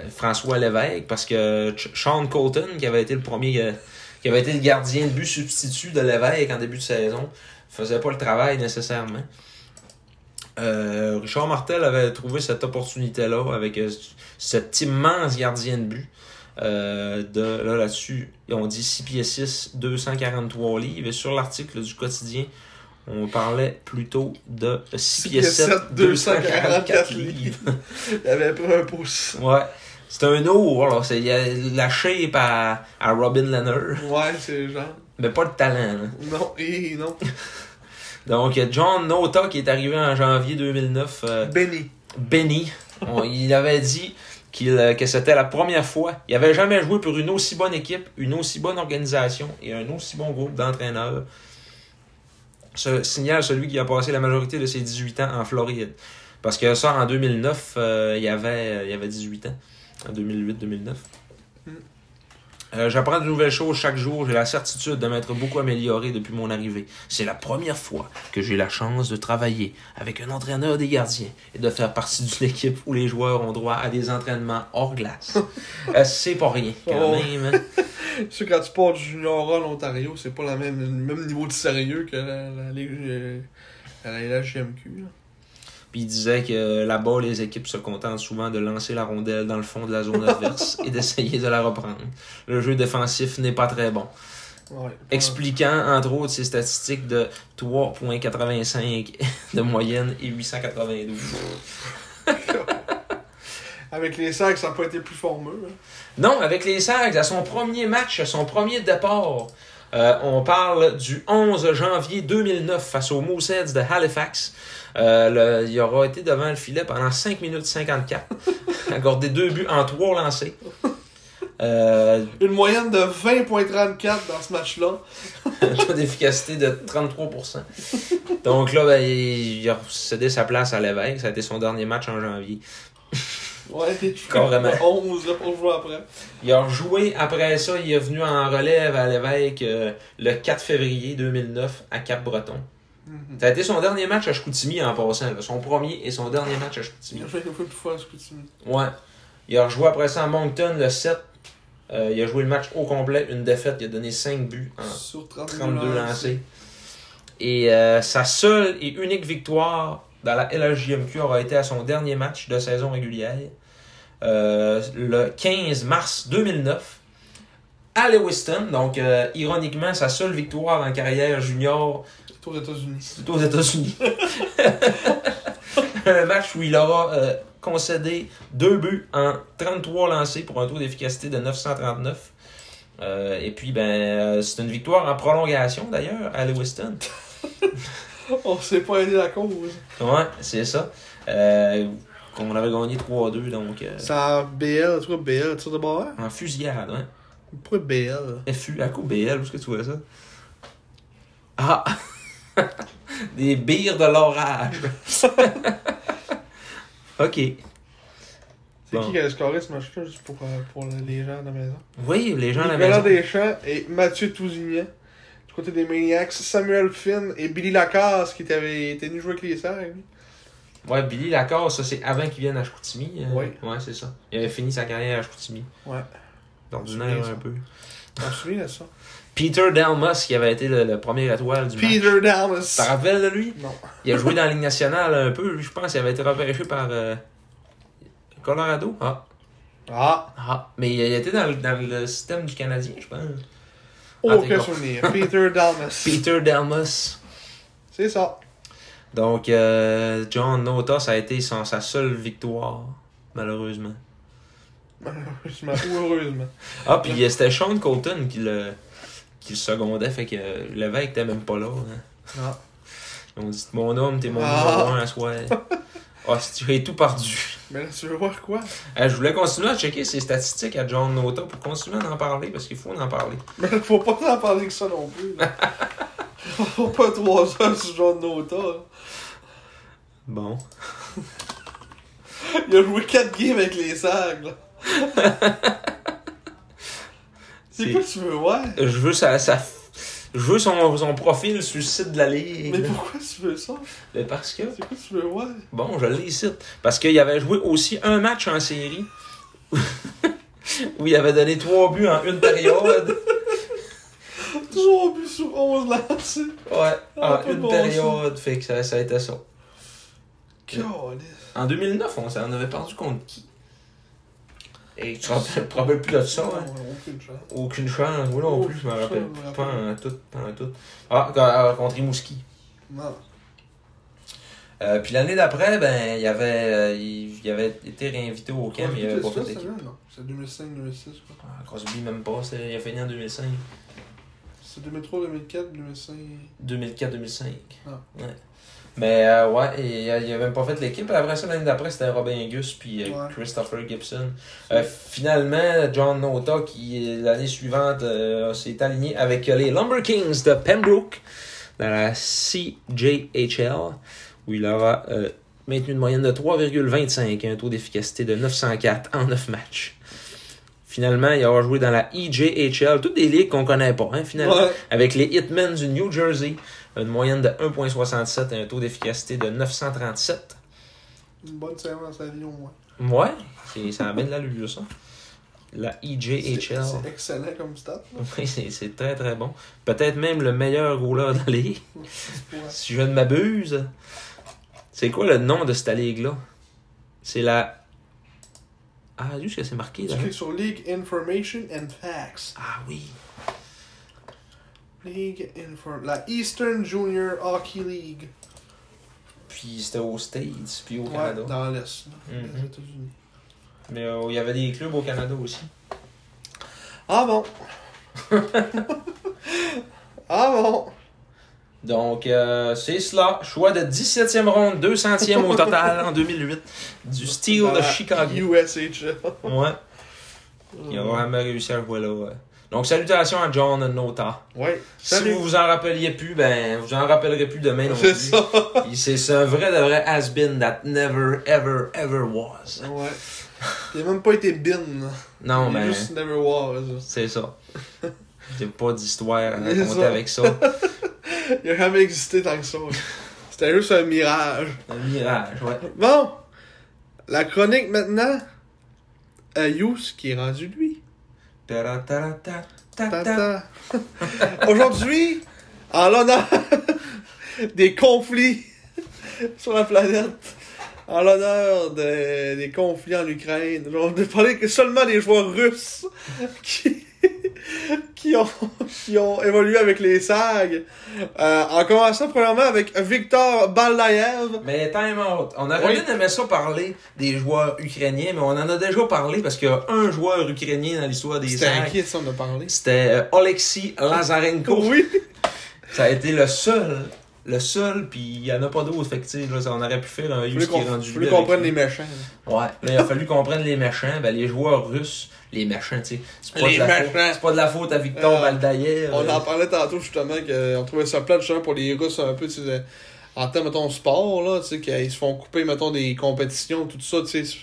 François Lévesque, parce que Sean Colton, qui avait été le gardien de but substitut de Lévesque en début de saison, faisait pas le travail nécessairement. Richard Martel avait trouvé cette opportunité-là avec cet immense gardien de but. Là-dessus, on dit 6 pieds 6, 243 livres. Et sur l'article du quotidien, on parlait plutôt de 6 pieds 7, 244 livres. Il avait pris un pouce. Ouais. C'est un ours, là. Il a la shape à Robin Leonard. Ouais, c'est genre. Mais pas de talent, là. Non, non. Donc, John Nota, qui est arrivé en janvier 2009. Benny. Il avait dit que c'était la première fois. Il n'avait jamais joué pour une aussi bonne équipe, une aussi bonne organisation et un aussi bon groupe d'entraîneurs. Signale celui qui a passé la majorité de ses 18 ans en Floride. Parce que ça, en 2009, il y avait 18 ans. En 2008-2009. J'apprends de nouvelles choses chaque jour. J'ai la certitude de m'être beaucoup amélioré depuis mon arrivée. C'est la première fois que j'ai la chance de travailler avec un entraîneur des gardiens et de faire partie d'une équipe où les joueurs ont droit à des entraînements hors glace. C'est pas rien, quand même. Tu sais, quand tu pars du Junior A en Ontario, c'est pas le même niveau de sérieux que la LHJMQ. Là. Puis il disait que là-bas, les équipes se contentent souvent de lancer la rondelle dans le fond de la zone adverse et d'essayer de la reprendre. Le jeu défensif n'est pas très bon. Ouais, expliquant, entre autres, ses statistiques de 3,85 de moyenne et 892. Avec les Sags, ça n'a pas été plus formeux. Hein. Non, avec les Sags, à son premier match, à son premier départ, on parle du 11 janvier 2009 face aux Mooseheads de Halifax. Il aura été devant le filet pendant 5 minutes 54. Accordé 2 buts en 3 lancés. Une moyenne de 20,34 dans ce match-là. Un taux d'efficacité de 33%. Donc là, il a cédé sa place à Lévesque. Ça a été son dernier match en janvier. Ouais, carrément. 11 là, pour jouer après. Il a rejoué après ça. Il est venu en relève à Lévesque le 4 février 2009 à Cap-Breton. Mm-hmm. Ça a été son dernier match à Chicoutimi en passant. Là. Son premier et son dernier match à Chicoutimi. Il a joué une fois plus fort à Chicoutimi. Ouais. Il a rejoué après ça à Moncton le 7. Il a joué le match au complet. Une défaite. Il a donné 5 buts en sur 32 lancés. Et sa seule et unique victoire dans la LHJMQ aura été à son dernier match de saison régulière, le 15 mars 2009, à Lewiston. Donc, ironiquement, sa seule victoire en carrière junior, C'est aux États-Unis. c'est aux États-Unis. Un match où il aura concédé 2 buts en 33 lancés pour un taux d'efficacité de 939. Et puis, c'est une victoire en prolongation, d'ailleurs, à Lewiston. On s'est pas aidé la cause. Ouais, c'est ça. Qu'on avait gagné 3-2, donc... C'est en BL, tu vois, BL, tu sais de bord? en fusillade, hein. Pourquoi BL? FU, à coup BL, où est-ce que tu vois ça? Ah! Des bières de l'orage. OK. C'est Bon. qui a scoré ce match-là, juste pour les gens de la maison? Oui, les gens à la Nicolas maison. Deschamps et Mathieu Tousignan. Du côté des Maniacs, Samuel Finn et Billy Lacasse qui était venu jouer avec les Serres avec lui. Ouais, Billy Lacasse, ça c'est avant qu'il vienne à Chicoutimi. Oui. Ouais, c'est ça. Il avait fini sa carrière à Chicoutimi. Ouais. D'ordinaire C'est bien un peu. On se souvient de ça. Peter Delmas, qui avait été le premier étoile du match. Peter Dallas. Tu te rappelles de lui? Non. Il a joué dans la Ligue nationale un peu. Lui, je pense qu'il avait été repêché par Colorado. Ah. Mais il était dans le système du Canadien, je pense. Aucun souvenir. Peter Dallas. Peter Delmas. C'est ça. Donc, John Nota, ça a été sa seule victoire, malheureusement. Malheureusement ou heureusement. Ah, puis c'était Sean Colton qui le secondait, fait que l'évêque était même pas là. Hein. Ah. On dit, mon homme, t'es mon numéro 1 à soir. Ah, tu es tout perdu. Mais là, tu veux voir quoi? Je voulais continuer à checker ses statistiques à John Nota pour continuer à en parler, parce qu'il faut en parler. Mais là, faut pas en parler que ça non plus. Là. Faut pas 3 heures sur John Nota. Là. Bon. Il a joué 4 games avec les Sags. Là. C'est quoi que tu veux voir? Je veux je veux son profil sur le site de la Ligue. Mais pourquoi tu veux ça? Mais parce que... C'est quoi que tu veux voir? Bon, je l'ai ici. Parce qu'il avait joué aussi un match en série où il avait donné 3 buts en une période. 3 buts sur 11 lancés. Ouais, Ah, en pas une bon, période. Fait que ça a été ça. Calice. En 2009, on s'en avait perdu contre qui? Et tu te rappelles plus de ça, hein? Aucune chance. Aucune chance. Moi non plus, je me rappelle Ça, plus. Pas en tout. Ah, contre Rimouski. Non. Puis l'année d'après, il avait été réinvité au camp, mais il avait pas fait l'équipe. Non, c'est 2005-2006, quoi. Ah, Crosby, même pas. Il a fini en 2005. C'est 2003, 2004, 2005. 2004-2005. Ah. Ouais. Mais il avait même pas fait l'équipe. Après ça, l'année d'après, c'était Robin Gus puis Christopher Gibson. Finalement, John Nota, qui l'année suivante s'est aligné avec les Lumber Kings de Pembroke dans la CJHL, où il aura maintenu une moyenne de 3,25 et un taux d'efficacité de 904 en 9 matchs. Finalement, il aura joué dans la EJHL, toutes des ligues qu'on connaît pas, hein, finalement, avec les Hitmen du New Jersey. Une moyenne de 1,67 et un taux d'efficacité de 937. Une bonne séance à Lyon, moi. Ouais, ça a bien de l'allure, ça. La EJHL. C'est excellent comme stat. Oui, c'est très très bon. Peut-être même le meilleur rouleur de la ligue. Ouais. Si je ne m'abuse. C'est quoi le nom de cette ligue-là? C'est la... Ah, juste que c'est marqué là. Tu cliques sur League Information and Facts. Ah oui. La Eastern Junior Hockey League. Puis c'était aux States, puis au Ouais, Canada. dans l'Est, Mhm. les États-Unis. Mais il y avait des clubs au Canada aussi. Ah bon? Ah bon? Donc, c'est cela. Choix de 17e ronde, 200e au total en 2008 du Steel de Chicago. USHL. Ouais. Il aura jamais réussi à jouer là. Ouais. Donc, salutations à John Nota. Ouais. Si Salut. vous vous en rappeliez plus, vous en rappellerez plus demain non C'est plus. ça. C'est un vrai de vrai has-been that never, ever, ever was. Ouais. Il a même pas été bin. Non, Il mais est juste never was. c'est ça. J'ai pas d'histoire à C'est raconter ça. avec ça. Il a jamais existé tant que ça. C'était juste un mirage. Un mirage, ouais. Bon. La chronique maintenant. À Yous qui est rendu lui. Ta-ra-ta-ra-ta, ta-ta. Tata. Aujourd'hui, en l'honneur des conflits sur la planète en l'honneur des conflits en Ukraine. On ne parlait que seulement des joueurs russes qui ont évolué avec les SAG. En commençant premièrement avec Viktor Baldaev. Mais time out. On aurait bien aimé ça parler des joueurs ukrainiens, mais on en a déjà parlé parce qu'il y a un joueur ukrainien dans l'histoire des C'était SAG. à qui ça on a parlé? C'était Oleksiy Lazarenko. Oui. Ça a été le seul, puis il n'y en a pas d'autres. Fait que, tu sais, là, on aurait pu faire un use qui est rendu Il fallait comprendre les méchants. Ouais, mais il a fallu comprendre les méchants. Ben, les joueurs russes, les méchants, tu sais. C'est pas de la faute à Viktor Baldaev. On en parlait tantôt, justement, qu'on trouvait ça plate, justement, pour les Russes, un peu, tu sais, en termes, mettons, sport, là, tu sais, qu'ils se font couper, mettons, des compétitions, tout ça, tu sais.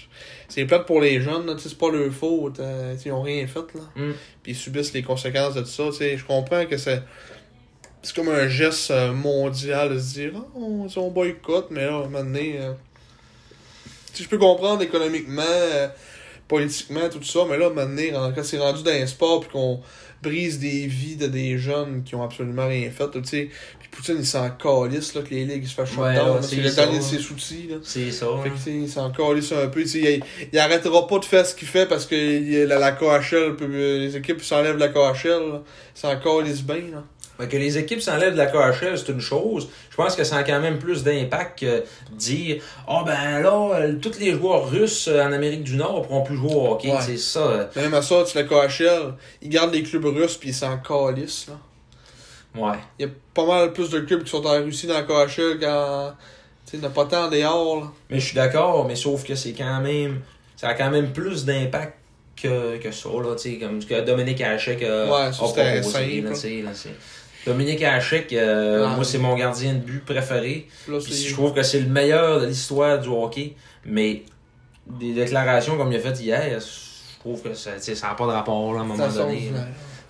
C'est plate pour les jeunes, là, tu sais, c'est pas leur faute. Ils ont rien fait, là. Puis ils subissent les conséquences de tout ça, tu sais. Je comprends que c'est comme un geste mondial de se dire, on boycotte, mais là, maintenant, je peux comprendre économiquement, politiquement, tout ça, mais là, maintenant, quand c'est rendu dans un sport, puis qu'on brise des vies de des jeunes qui ont absolument rien fait, tu sais, puis Poutine, il s'en calisse, là, que les ligues se fassent shutdown, c'est le dernier de ses soucis, là. C'est ça. Fait que, il s'en calisse un peu, tu sais, il arrêtera pas de faire ce qu'il fait parce que la KHL, les équipes s'enlèvent de la KHL, là. Il s'en calisse bien, là. Que les équipes s'enlèvent de la KHL, c'est une chose. Je pense que ça a quand même plus d'impact que dire ben là, tous les joueurs russes en Amérique du Nord pourront plus jouer au hockey. C'est ça. Même à ça, tu la KHL, ils gardent les clubs russes puis ils s'en calissent, là. Ouais. Il y a pas mal plus de clubs qui sont en Russie dans la KHL quand. Tu sais, il n'y en a pas tant en dehors, là. Mais je suis d'accord, mais sauf que c'est quand même. Ça a quand même plus d'impact que ça, là, tu sais, comme ce que Dominique Hachek a c'était proposé, là, Dominique Hachek, moi, c'est mon gardien de but préféré. Là, je trouve que c'est le meilleur de l'histoire du hockey. Mais des déclarations comme il a fait hier, je trouve que ça n'a pas de rapport là, à un moment donné.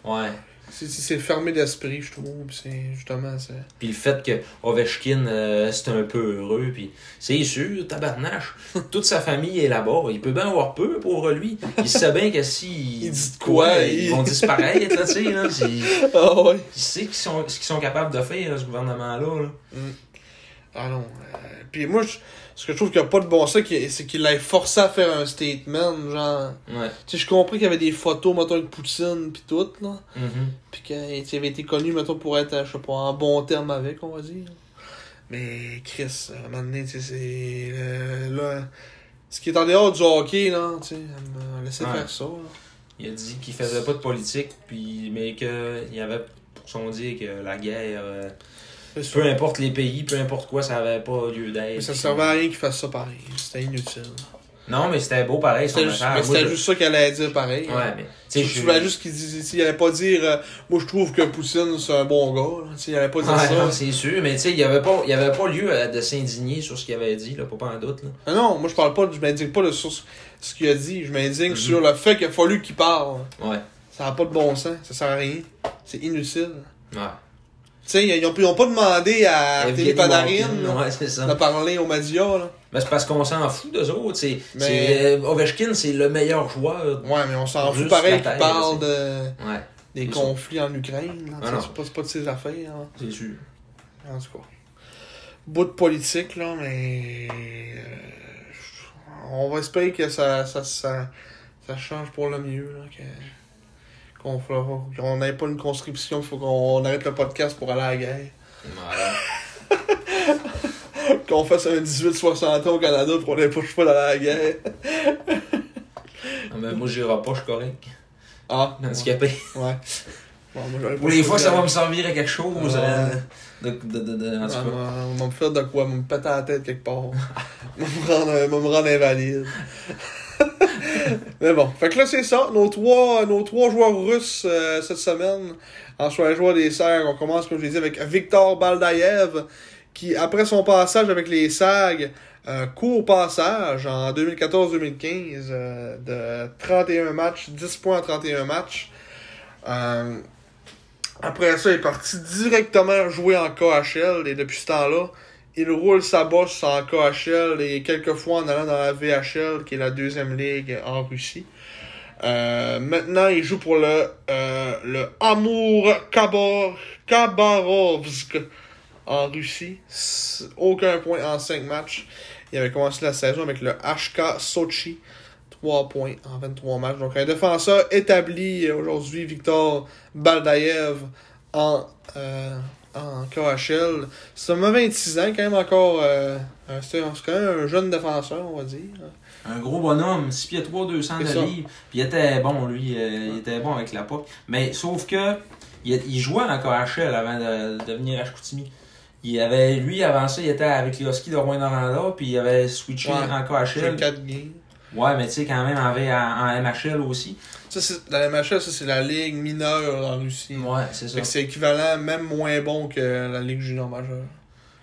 Ouais. C'est fermé d'esprit, je trouve. C'est justement ça. Puis le fait que Ovechkin, c'est un peu heureux. Puis c'est sûr, tabarnache, toute sa famille est là-bas. Il peut bien avoir peu pour lui. Il sait bien que si il dit de quoi, ils vont disparaître, là, tu sais. Là, ouais. Il sait ce qu'ils sont capables de faire, ce gouvernement-là. Là. Ah non. Puis moi, ce que je trouve qu'il n'y a pas de bon sens, c'est qu'il l'ait forcé à faire un statement, genre. Ouais. Tu sais, je comprends qu'il y avait des photos, mettons, avec Poutine, pis tout, là. Pis qu'il avait été connu, mettons, pour être, je sais pas, en bon terme avec, on va dire. Mais, Chris, à un moment donné, tu sais, c'est. Là. Ce qui est en dehors du hockey, là, tu sais, laisser faire ça, là. Il a dit qu'il faisait pas de politique, mais qu'il y avait, pour son dire, que la guerre. Peu importe les pays, peu importe quoi, ça avait pas lieu d'être. Mais ça servait à rien qu'il fasse ça pareil. C'était inutile. Non, mais c'était beau pareil. C'était juste ça qu'elle allait dire pareil. Ouais, mais. Je voulais juste qu'il dise. Il allait pas dire moi je trouve que Poutine c'est un bon gars. Il allait pas dire ça. Non, c'est sûr, mais tu sais, il y avait pas lieu de s'indigner sur ce qu'il avait dit, là, pas en doute. Là. Ah non, moi je m'indigne pas sur ce qu'il a dit. Je m'indigne sur le fait qu'il a fallu qu'il parle. Ouais. Ça n'a pas de bon sens. Ça sert à rien. C'est inutile. Ouais. Tu sais, ils ont pas demandé à Télé Panarin de parler aux médias, là. Ben, c'est parce qu'on s'en fout d'eux autres. Ovechkin, c'est le meilleur joueur. Ouais, mais on s'en fout pareil qu'il parle des conflits en Ukraine. Ah c'est pas de ses affaires. Hein. C'est sûr. En tout cas. Bout de politique, là, mais. On va espérer que ça change pour le mieux, là. Qu'on n'ait pas une conscription, il faut qu'on arrête le podcast pour aller à la guerre. Voilà. Qu'on fasse un 18-60 ans au Canada pour qu'on n'ait pas le choix d'aller à la guerre. Mais moi, j'irai pas, je suis correct. Ah. Handicapé. Ouais. Bon, pour les fois, ça va me servir à quelque chose. En tout cas. On va me faire de quoi? Me péter la tête quelque part. me rendre invalide. Mais bon, fait que là c'est ça, nos trois joueurs russes cette semaine, en soit les joueurs des SAG, on commence comme je l'ai dit avec Viktor Baldaev, qui après son passage avec les SAG, court passage en 2014-2015 de 31 matchs, 10 points en 31 matchs. Après ça, il est parti directement jouer en KHL et depuis ce temps-là, il roule sa bosse en KHL et quelques fois en allant dans la VHL, qui est la deuxième ligue en Russie. Maintenant, il joue pour le Amour Khabarovsk en Russie. Aucun point en 5 matchs. Il avait commencé la saison avec le HK Sochi. 3 points en 23 matchs. Donc un défenseur établi aujourd'hui, Victor Baldayev, en KHL. C'est un 26 ans, quand même encore. C'est quand même un jeune défenseur, on va dire. Un gros bonhomme, 6 pieds 3, 200 de livres. Puis il était bon, lui. Il était bon avec la POC. Mais sauf que il jouait en KHL avant de venir à Chicoutimi. Lui, avant ça, il était avec les Huskies de Rouyn-Noranda. Puis il avait switché en KHL. 4 games. Ouais, mais tu sais, quand même, en MHL aussi. Ça, la MHL, ça, c'est la ligue mineure en Russie. Ouais, c'est ça. Fait que c'est équivalent, même moins bon que la ligue junior majeure.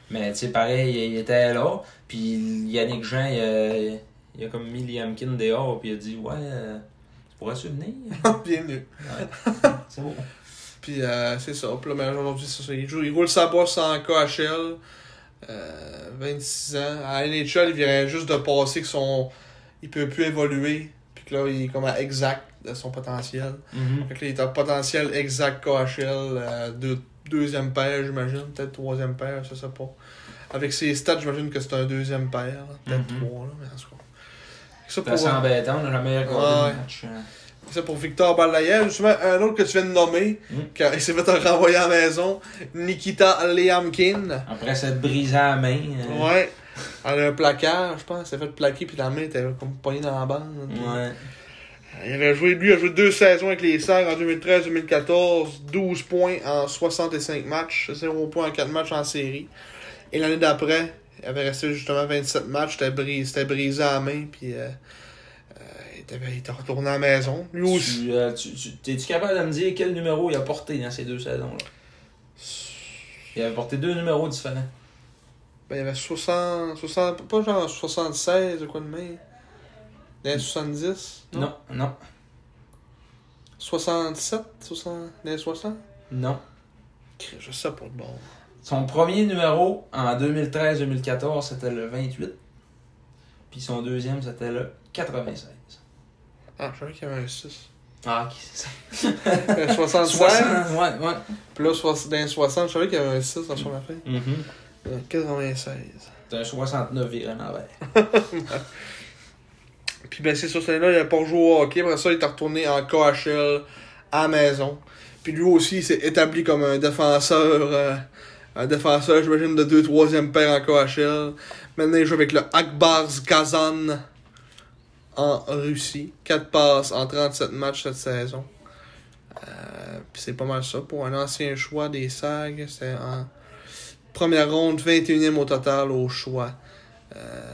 Mais tu sais, pareil, il était là. Puis Yannick Jean, il a comme mis Liamkin dehors. Puis il a dit, ouais, tu pourrais-tu venir? Bienvenue. Ouais, c'est beau. Puis c'est ça. Puis là, mais aujourd'hui, c'est ça. Il roule sa bosse en KHL. 26 ans. À NHL, il vient juste de passer que il peut plus évoluer. Puis que là, il est comme à exact de son potentiel. Mm-hmm. Fait que là, il est à potentiel exact KHL. Deuxième paire, j'imagine. Peut-être troisième paire, je sais pas. Avec ses stats, j'imagine que c'est un deuxième paire. Peut-être trois, là, mais en tout cas. C'est assez embêtant, on n'a jamais regardé le match. C'est pour Victor Baldayev. Justement, un autre que tu viens de nommer, il s'est fait renvoyer à la maison, Nikita Liamkin. Après s'être brisé la main. Ouais. Elle a un placard, je pense. Elle s'est fait plaquer, puis la main était comme poignée dans la bande. Ouais. Lui a joué 2 saisons avec les Serres en 2013-2014, 12 points en 65 matchs, 0 points en 4 matchs en série. Et l'année d'après, il avait resté justement 27 matchs, c'était brisé à la main, puis il était retourné à la maison. Lui aussi. T'es-tu capable de me dire quel numéro il a porté dans ces 2 saisons-là? Il avait porté 2 numéros différents. Ben, il y avait 60, pas genre 76 ou quoi de main. Dans les 70? Non. 67? Dans les 60? Non. Je sais pas de bon. Son premier numéro en 2013-2014, c'était le 28. Puis son deuxième, c'était le 96. Ah, je savais qu'il y avait un 6. Ah, ok, c'est ça. 76? 60, ouais. Puis là, dans les 60, je savais qu'il y avait un 6 dans son affaire. 96. C'est un 69 viré en envers. Puis ben c'est ça, cette année-là, il a pas joué au hockey. Après ça, il est retourné en KHL à la maison. Puis lui aussi, il s'est établi comme un défenseur, j'imagine, de 2-3e paire en KHL. Maintenant, il joue avec le Akbars Kazan en Russie. 4 passes en 37 matchs cette saison. Puis c'est pas mal ça. Pour un ancien choix des SAG, c'est en première ronde, 21e au total au choix,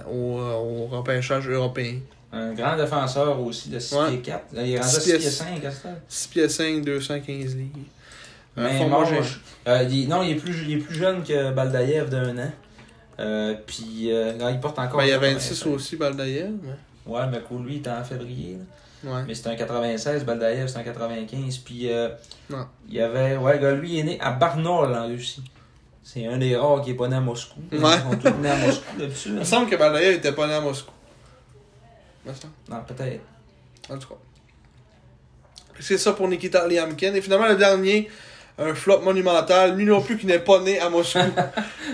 au repêchage européen. Un grand défenseur aussi de 6 pieds 4. Là, il est rendu à 6 pieds 5, à ce temps. 6 pieds 5, 215 livres. Mais non, il est plus jeune que Baldayev d'1 an. Puis là, il porte encore. Ben, il y a 26 aussi, Baldayev. Mais... Ouais, mais pour lui, il était en février. Là. Ouais. Mais c'est un 96, Baldayev, c'est un 95. Puis non. il y avait. Ouais, lui, il est né à Barnaul en Russie. C'est un des rares qui n'est pas né à Moscou. Ouais. Ils sont tous nés à Moscou d'habitude. Il me semble que Baldayev n'était pas né à Moscou. Non, peut-être. En tout cas. C'est ça pour Nikita Liamkin. Et finalement, le dernier, un flop monumental. Lui non plus qui n'est pas né à Moscou.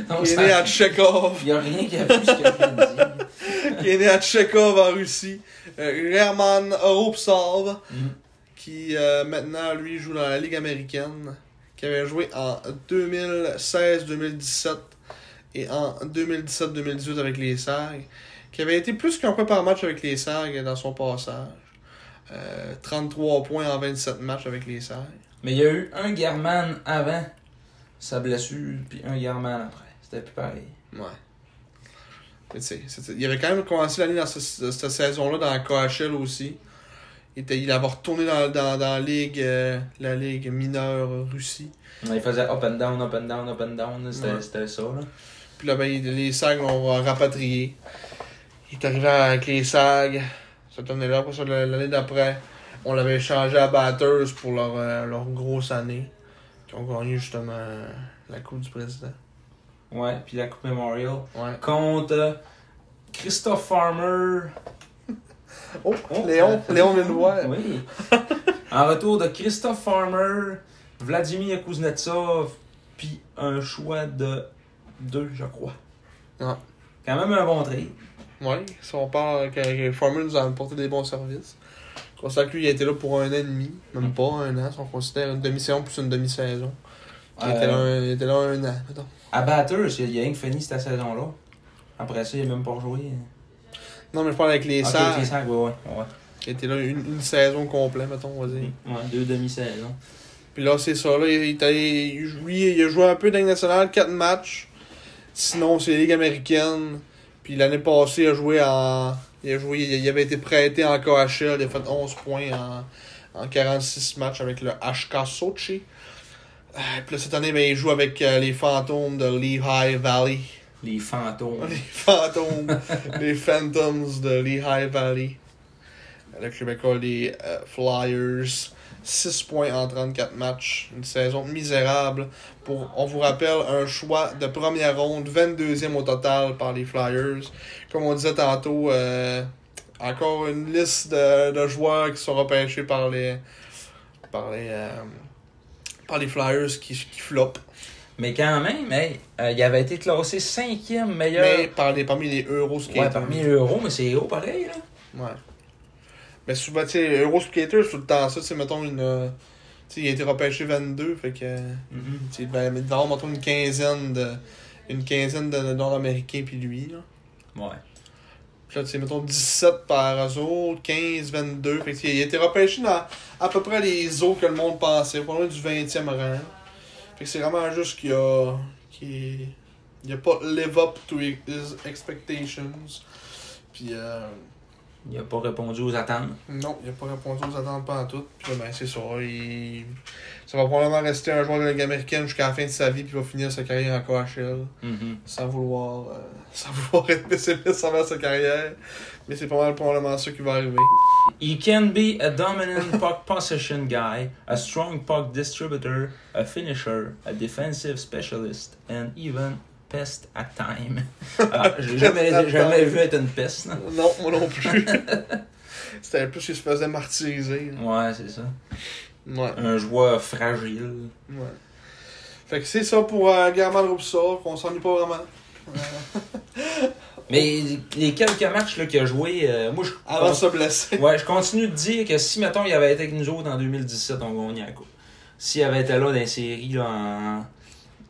Donc, il est né à Tchekhov. Il n'y a rien qui a vu ce que je viens de dire. Qui est né à Tchekhov en Russie. German Ropsov. Qui maintenant, lui, joue dans la Ligue américaine. Qui avait joué en 2016-2017 et en 2017-2018 avec les SAG. Qui avait été plus qu'un point par match avec les SAG dans son passage. 33 points en 27 matchs avec les SAG. Mais il y a eu un German avant sa blessure, puis un German après. C'était plus pareil. Ouais. Mais tu sais, il avait quand même commencé l'année dans cette saison-là dans la KHL aussi. Il avait retourné dans la ligue mineure Russie. Il faisait up and down, up and down, up and down. C'était ça. Là. Puis là, ben, les SAG l'ont rapatrié. Il est arrivé avec les SAG cette année-là. Après ça, l'année d'après, on l'avait échangé à Batters pour leur grosse année. Qui ont gagné justement la Coupe du Président. Ouais, puis la Coupe Memorial. Ouais. Contre Christophe Farmer. Oh, Léon vient de voir. Oui. En retour de Christophe Farmer, Vladimir Kuznetsov, puis un choix de 2, je crois. Ah. Quand même un bon trade. Ouais, si on parle que Farmer nous a apporté des bons services. On constate que lui, il a été là pour 1 an et demi, même pas 1 an, si on considère une demi-saison plus une demi-saison. Il était là 1 an, mettons. À Batters, il y a rien que fini cette saison-là. Après ça, il n'a même pas joué. Non, mais je parle avec les Ok, Sags. les Sags, ouais. Il était là une saison complète, mettons, on va dire. Ouais, 2 demi-saisons. Puis là, c'est ça, là, il a joué un peu dans la Ligue nationale, 4 matchs. Sinon, c'est la Ligue américaine. Puis l'année passée, il avait été prêté en KHL, il a fait 11 points en 46 matchs avec le HK Sochi. Puis là, cette année, ben, il joue avec les fantômes de Lehigh Valley. Les fantômes. Les fantômes, les Phantoms de Lehigh Valley. Le Québécois, les Flyers. 6 points en 34 matchs. Une saison misérable. On vous rappelle, un choix de première ronde, 22e au total par les Flyers. Comme on disait tantôt, encore une liste de joueurs qui sont repêchés par les Flyers qui flopent. Mais quand même, il avait été classé 5e meilleur. Mais parmi les Euroskaters. Ouais, parmi les euros, mais c'est haut pareil, là. Ouais. Mais souvent, tu sais, Euroskaters, c'est tout le temps ça. Tu sais, mettons tu sais, il a été repêché 22, fait que. Tu sais, ben, mettons une quinzaine de Nord-Américains, puis lui, là. Ouais. Puis là, tu sais, mettons 17 par eux autres, 15, 22. Fait que, il a été repêché dans à peu près les eaux que le monde pensait, pas loin du 20e rang. Fait que c'est vraiment juste qu'il a pas live up to his expectations. Puis, Il n'a pas répondu aux attentes. non, il a pas répondu aux attentes pantoute. Puis là, ben, c'est ça. Ça va probablement rester un joueur de la Ligue américaine jusqu'à la fin de sa vie, puis il va finir sa carrière en KHL. Sans vouloir être pessimiste envers sa carrière. Mais c'est pas mal probablement ça qui va arriver. He can be a dominant puck possession guy, a strong puck distributor, a finisher, a defensive specialist, and even pest at time. Ah, j'ai jamais vu être une peste. Là. Non, moi non plus. C'était un peu qu'il se faisait martyriser. Là. Ouais, c'est ça. Ouais. Un joueur fragile. Ouais. Fait que c'est ça pour German Rupsov, qu'on s'ennuie pas vraiment. Mais les quelques matchs là, qu'il a joué, moi je. Avant de se blesser. Ouais, je continue de dire que si, mettons, il avait été avec nous autres en 2017, on gagnait la coupe. S'il avait été là dans les séries, là,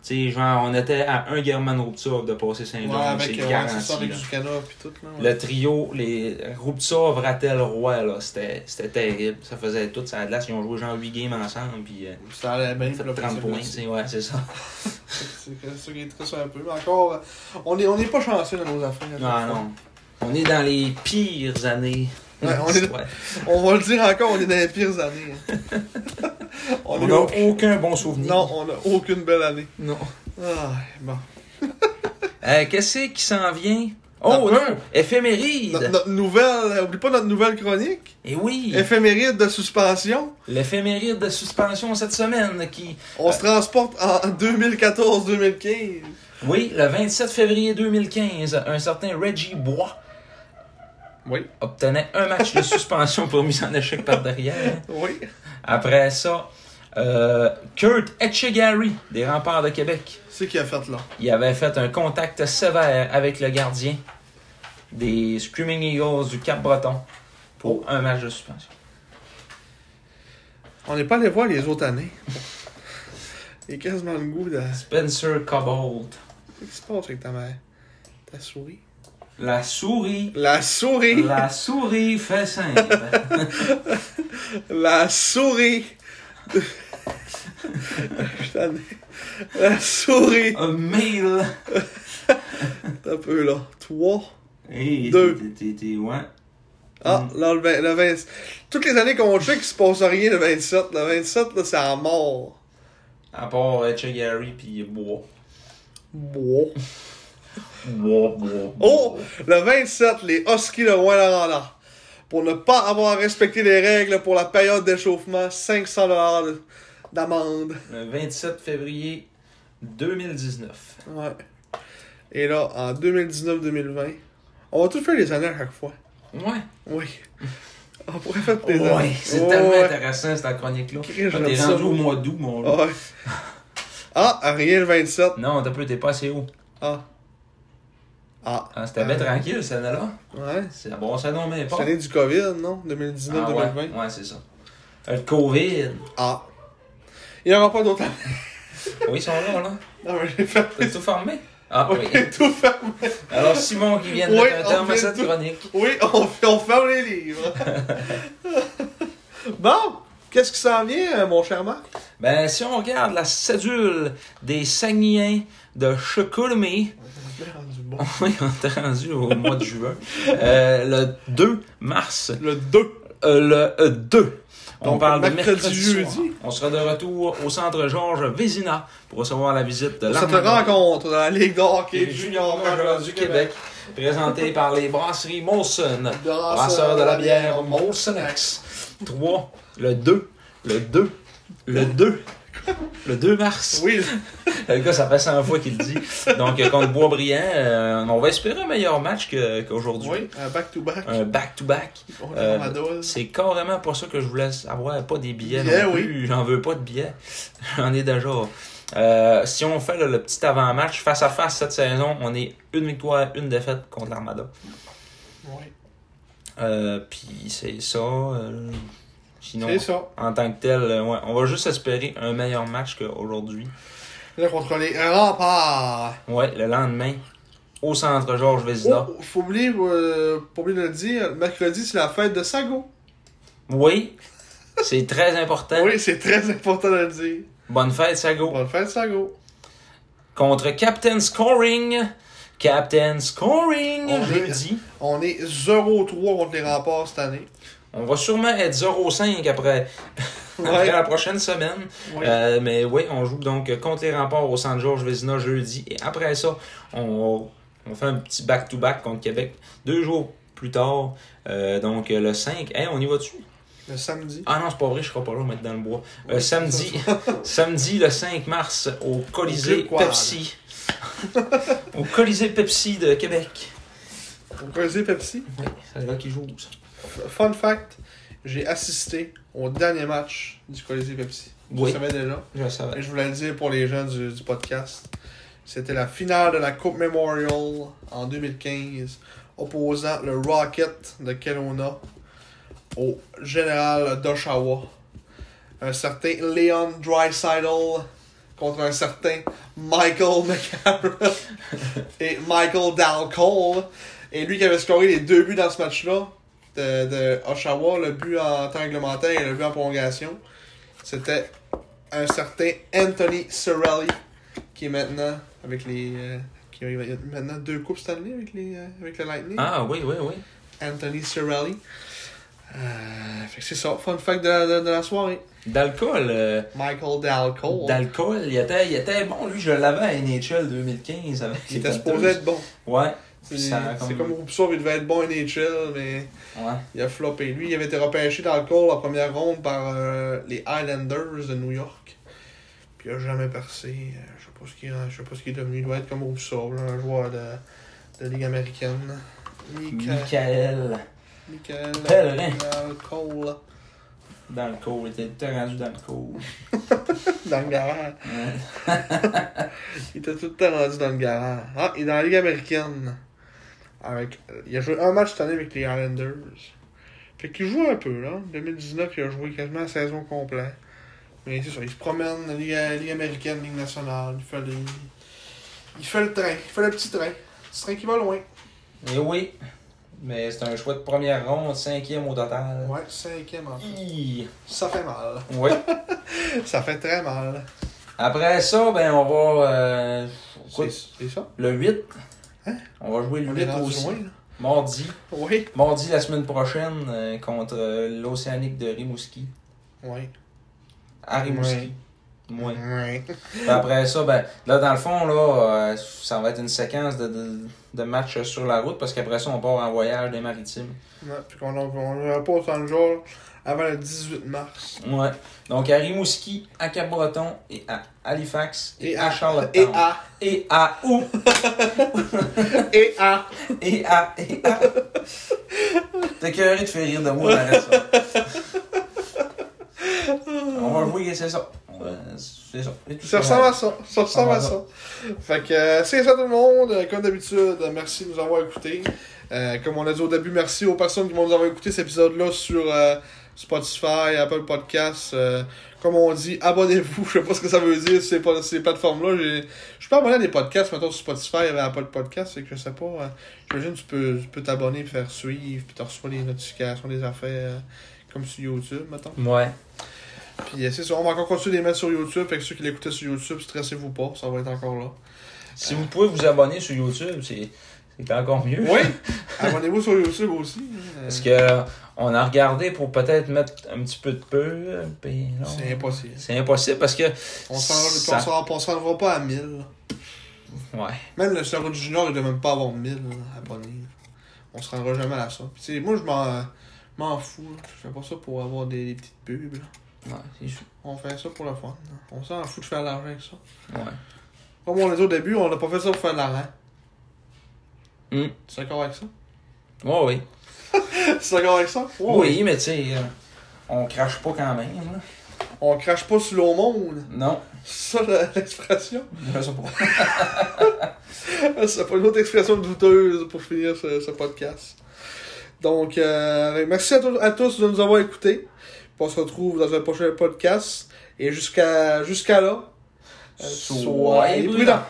tu sais, genre, on était à un German Rupsov de passer Saint-Jean, c'est garanti. C'est ça, avec là. Zucana pis tout, là. Ouais. Le trio, les Rupsov, Rattel, Roy, là, c'était terrible. Ça faisait tout ça à glace. Ils ont joué genre 8 games ensemble, puis Ça allait bien, fait 30 points, tu sais, ouais, c'est ça. C'est ça qui est triste un peu. Mais encore, on est pas chanceux dans nos affaires. Non. On est dans les pires années. Ouais, on va le dire encore, on est dans les pires années. On n'a aucun bon souvenir. Non, on n'a aucune belle année. Non. Ah, bon. Qu'est-ce qui s'en vient? Oh non! Éphéméride! Notre nouvelle, oublie pas notre nouvelle chronique. Eh oui! Éphéméride de suspension. L'éphéméride de suspension cette semaine qui... On se transporte en 2014-2015. Oui, le 27 février 2015, un certain Reggie Bois Oui. obtenait un match de suspension pour mise en échec par derrière. Oui. Après ça, Kurt Etchegary, des Remparts de Québec. C'est qui a fait là. Il avait fait un contact sévère avec le gardien des Screaming Eagles du Cap-Breton pour un match de suspension. On n'est pas allé voir les autres années. Il y a quasiment le goût de... Spencer Cobbold. Qu'est-ce qui se passe avec ta souris? La souris. La souris! La souris fait simple. La souris! Putain, la souris! Un mail. T'as un peu là. 3. Hey, 2. Ouais. Ah, là, le 20. Toutes les années qu'on check, il se passe rien le 27. Le 27, là, c'est à mort. À part Etchegary pis Bois. Bois. Bois. Oh! Le 27, les Huskies de Rouen-Noranda. Pour ne pas avoir respecté les règles pour la période d'échauffement, 500$ d'amende. Le 27 février 2019. Ouais. Et là, en 2019-2020, on va tout faire les années à chaque fois. Ouais. Oui. On pourrait faire des Ouais, années. c'est tellement intéressant cette chronique-là. J'aime T'es ça. rendu au mois d'août, mon gars. Ouais. Ah, rien le 27. Non, t'es pas assez haut. Ah. Ah, c'était bien tranquille, cette année-là. Ouais. C'est bon, ça non, mais pas. C'est l'année du COVID, non? 2019-2020. Ouais, c'est ça. Le COVID. Ah. Il n'y aura pas d'autres. Oui, ils sont là, là. Non, mais j'ai fait. T'as tout formé? Ah, oui. J'ai tout fermé. Alors, Simon qui vient de mettre un terme à cette chronique. Oui, on ferme les livres. Bon, qu'est-ce qui s'en vient, mon cher Marc? Ben, si on regarde la cédule des Saguenayens de Chicoutimi, Bon. oui, on est rendu au mois de juin, le 2 mars. Le 2. Le 2. On Donc, parle de mercredi, mercredi jeudi. soir. On sera de retour au centre Georges Vézina pour recevoir la visite de Cette l'Armada rencontre dans la Ligue de hockey et junior Junior du Québec, présentée par les brasseries Molson, brasseurs de la bière Molson X. 3, le 2 mars. Oui, Le gars, ça fait 100 fois qu'il le dit. Donc, contre Boisbriand, on va espérer un meilleur match qu'aujourd'hui. oui, un back-to-back. Un back-to-back. On est dans la dose. C'est carrément pas ça que je voulais avoir. Pas des billets Billets, non plus. J'en veux pas de billets. J'en ai déjà. Si on fait le petit avant-match, face à face cette saison, on est une victoire, une défaite contre l'Armada. Oui. Puis c'est ça. Sinon, C'est ça. en tant que tel, ouais, on va juste espérer un meilleur match qu'aujourd'hui. Là, contre les remparts. Ouais, le lendemain, au centre Georges Vézina. Oh, faut oublier, pas oublier de le dire, mercredi, c'est la fête de Sago. Oui, c'est très important. Oui, c'est très important de le dire. Bonne fête, Sago. Bonne fête, Sago. Contre Captain Scoring. Captain Scoring, On est- jeudi. On est 0-3 contre les remparts cette année. On va sûrement être 0-5 après la prochaine semaine. Oui. Mais oui, on joue donc contre les remparts au centre Georges Vézina jeudi. Et après ça, on fait un petit back-to-back contre Québec 2 jours plus tard. Donc le 5. Hey, on y va-tu? Le samedi. Ah non, c'est pas vrai, je serai pas là, mettre dans le bois. Samedi le 5 mars au Colisée Club Quad. Pepsi. Au Colisée Pepsi de Québec. Vous connaissez Pepsi? Oui, c'est là qu'ils jouent. Ça. Fun fact, j'ai assisté au dernier match du Colisée Pepsi. Je Oui. le savais déjà. Je le savais. Et je voulais le dire pour les gens du podcast. C'était la finale de la Coupe Memorial en 2015, opposant le Rocket de Kelowna au Général d'Oshawa. Un certain Leon Draisaitl contre un certain Michael McCarron et Michael Dalcole. Et lui qui avait scoré les 2 buts dans ce match-là de Oshawa, le but en temps réglementaire et le but en prolongation, c'était un certain Anthony Cirelli qui est maintenant avec les qui a maintenant 2 coupes Stanley avec le Lightning. Ah oui. Anthony Cirelli. Fait que c'est ça, fun fact de la soirée. D'alcool. Michael Dalcole. D'alcool, il était bon. Lui, je l'avais à NHL 2015 avec Il les était Panthers. supposé être bon. Ouais. C'est Ça a comme Roupsov, il devait être bon à NHL, mais Ouais. il a floppé. Lui, il avait été repêché dans le call en première ronde par les Islanders de New York. Puis il a jamais percé. Je sais pas ce qu'il est devenu. Il doit être comme Roupsov, un joueur de Ligue américaine. Michael. Michael Pellerin. Cole. Dans le cours. Il était tout rendu dans le cours. Dans le garage. Ouais. Il était tout le temps rendu dans le garage. Ah, il est dans la Ligue américaine. Il a joué un match cette année avec les Islanders. Fait qu'il joue un peu, là. En 2019, il a joué quasiment la saison complète. Mais c'est ça, il se promène dans la Ligue américaine, Ligue nationale. Il fait le train. Il fait le petit train. Le petit train qui va loin. Et oui. Mais c'est un choix de première ronde, 5e au total. Ouais, 5e en fait. Hi. Ça fait mal. Oui. Ça fait très mal. Après ça, ben on va... écoute, C'est ça? le 8. Hein? On va jouer le On 8 est rendu aussi. loin, là. Mardi. Oui. Mardi la semaine prochaine contre l'Océanique de Rimouski. Oui. À Rimouski. Oui. Oui. Puis après ça, ben là dans le fond, là, ça va être une séquence de matchs sur la route parce qu'après ça, on part en voyage des maritimes. Ouais, puis on n'aura pas autant de jours avant le 18 mars. Ouais. Donc à Rimouski, à Cap-Breton et à Halifax et à Et Charlottetown. Et à où? Et à. Et à. T'es curieux de faire rire de moi, arrête ça. On va jouer, c'est ça. On C'est ça. C'est tout Ça ressemble à ça. Ça ressemble à ça. Fait que c'est ça tout le monde. Comme d'habitude, merci de nous avoir écoutés. Comme on a dit au début, merci aux personnes qui vont nous avoir écouté cet épisode-là sur Spotify, Apple Podcasts. Comme on dit, abonnez-vous. Je sais pas ce que ça veut dire sur ces plateformes-là. Je suis pas abonné à des podcasts, mettons sur Spotify et Apple Podcasts, c'est que je sais pas. J'imagine que tu peux t'abonner, faire suivre, puis tu reçois les notifications des affaires comme sur YouTube, mettons. Ouais. Puis c'est ça, on va encore continuer de les mettre sur YouTube. Fait que ceux qui l'écoutaient sur YouTube, stressez-vous pas, ça va être encore là. Si vous pouvez vous abonner sur YouTube, c'est encore mieux. Oui! Abonnez-vous sur YouTube aussi. Parce que on a regardé pour peut-être mettre un petit peu de pub. C'est impossible. C'est impossible parce que. On s'en rendra pas à 1000. Ouais. Même le Star du Junior, il doit même pas avoir 1000 abonnés. On se rendra jamais à ça. Puis, moi, je m'en fous. Là. Je fais pas ça pour avoir des petites pubs. Là. Ouais, c'est sûr. On fait ça pour le fun. Là. On s'en fout de faire de l'argent avec ça. Ouais. Comme on l'a dit au début, on n'a pas fait ça pour faire de l'argent. Tu es d'accord avec ça? Ouais, oui. Tu es d'accord avec ça? Ouais, oui, mais tu sais, on crache pas quand même. Là. On crache pas sur l'eau monde. Non. C'est ça l'expression? Je sais pas. C'est pas une autre expression douteuse pour finir ce podcast. Donc, merci à tous de nous avoir écoutés. On se retrouve dans un prochain podcast. Et jusqu'à là, soyez prudents.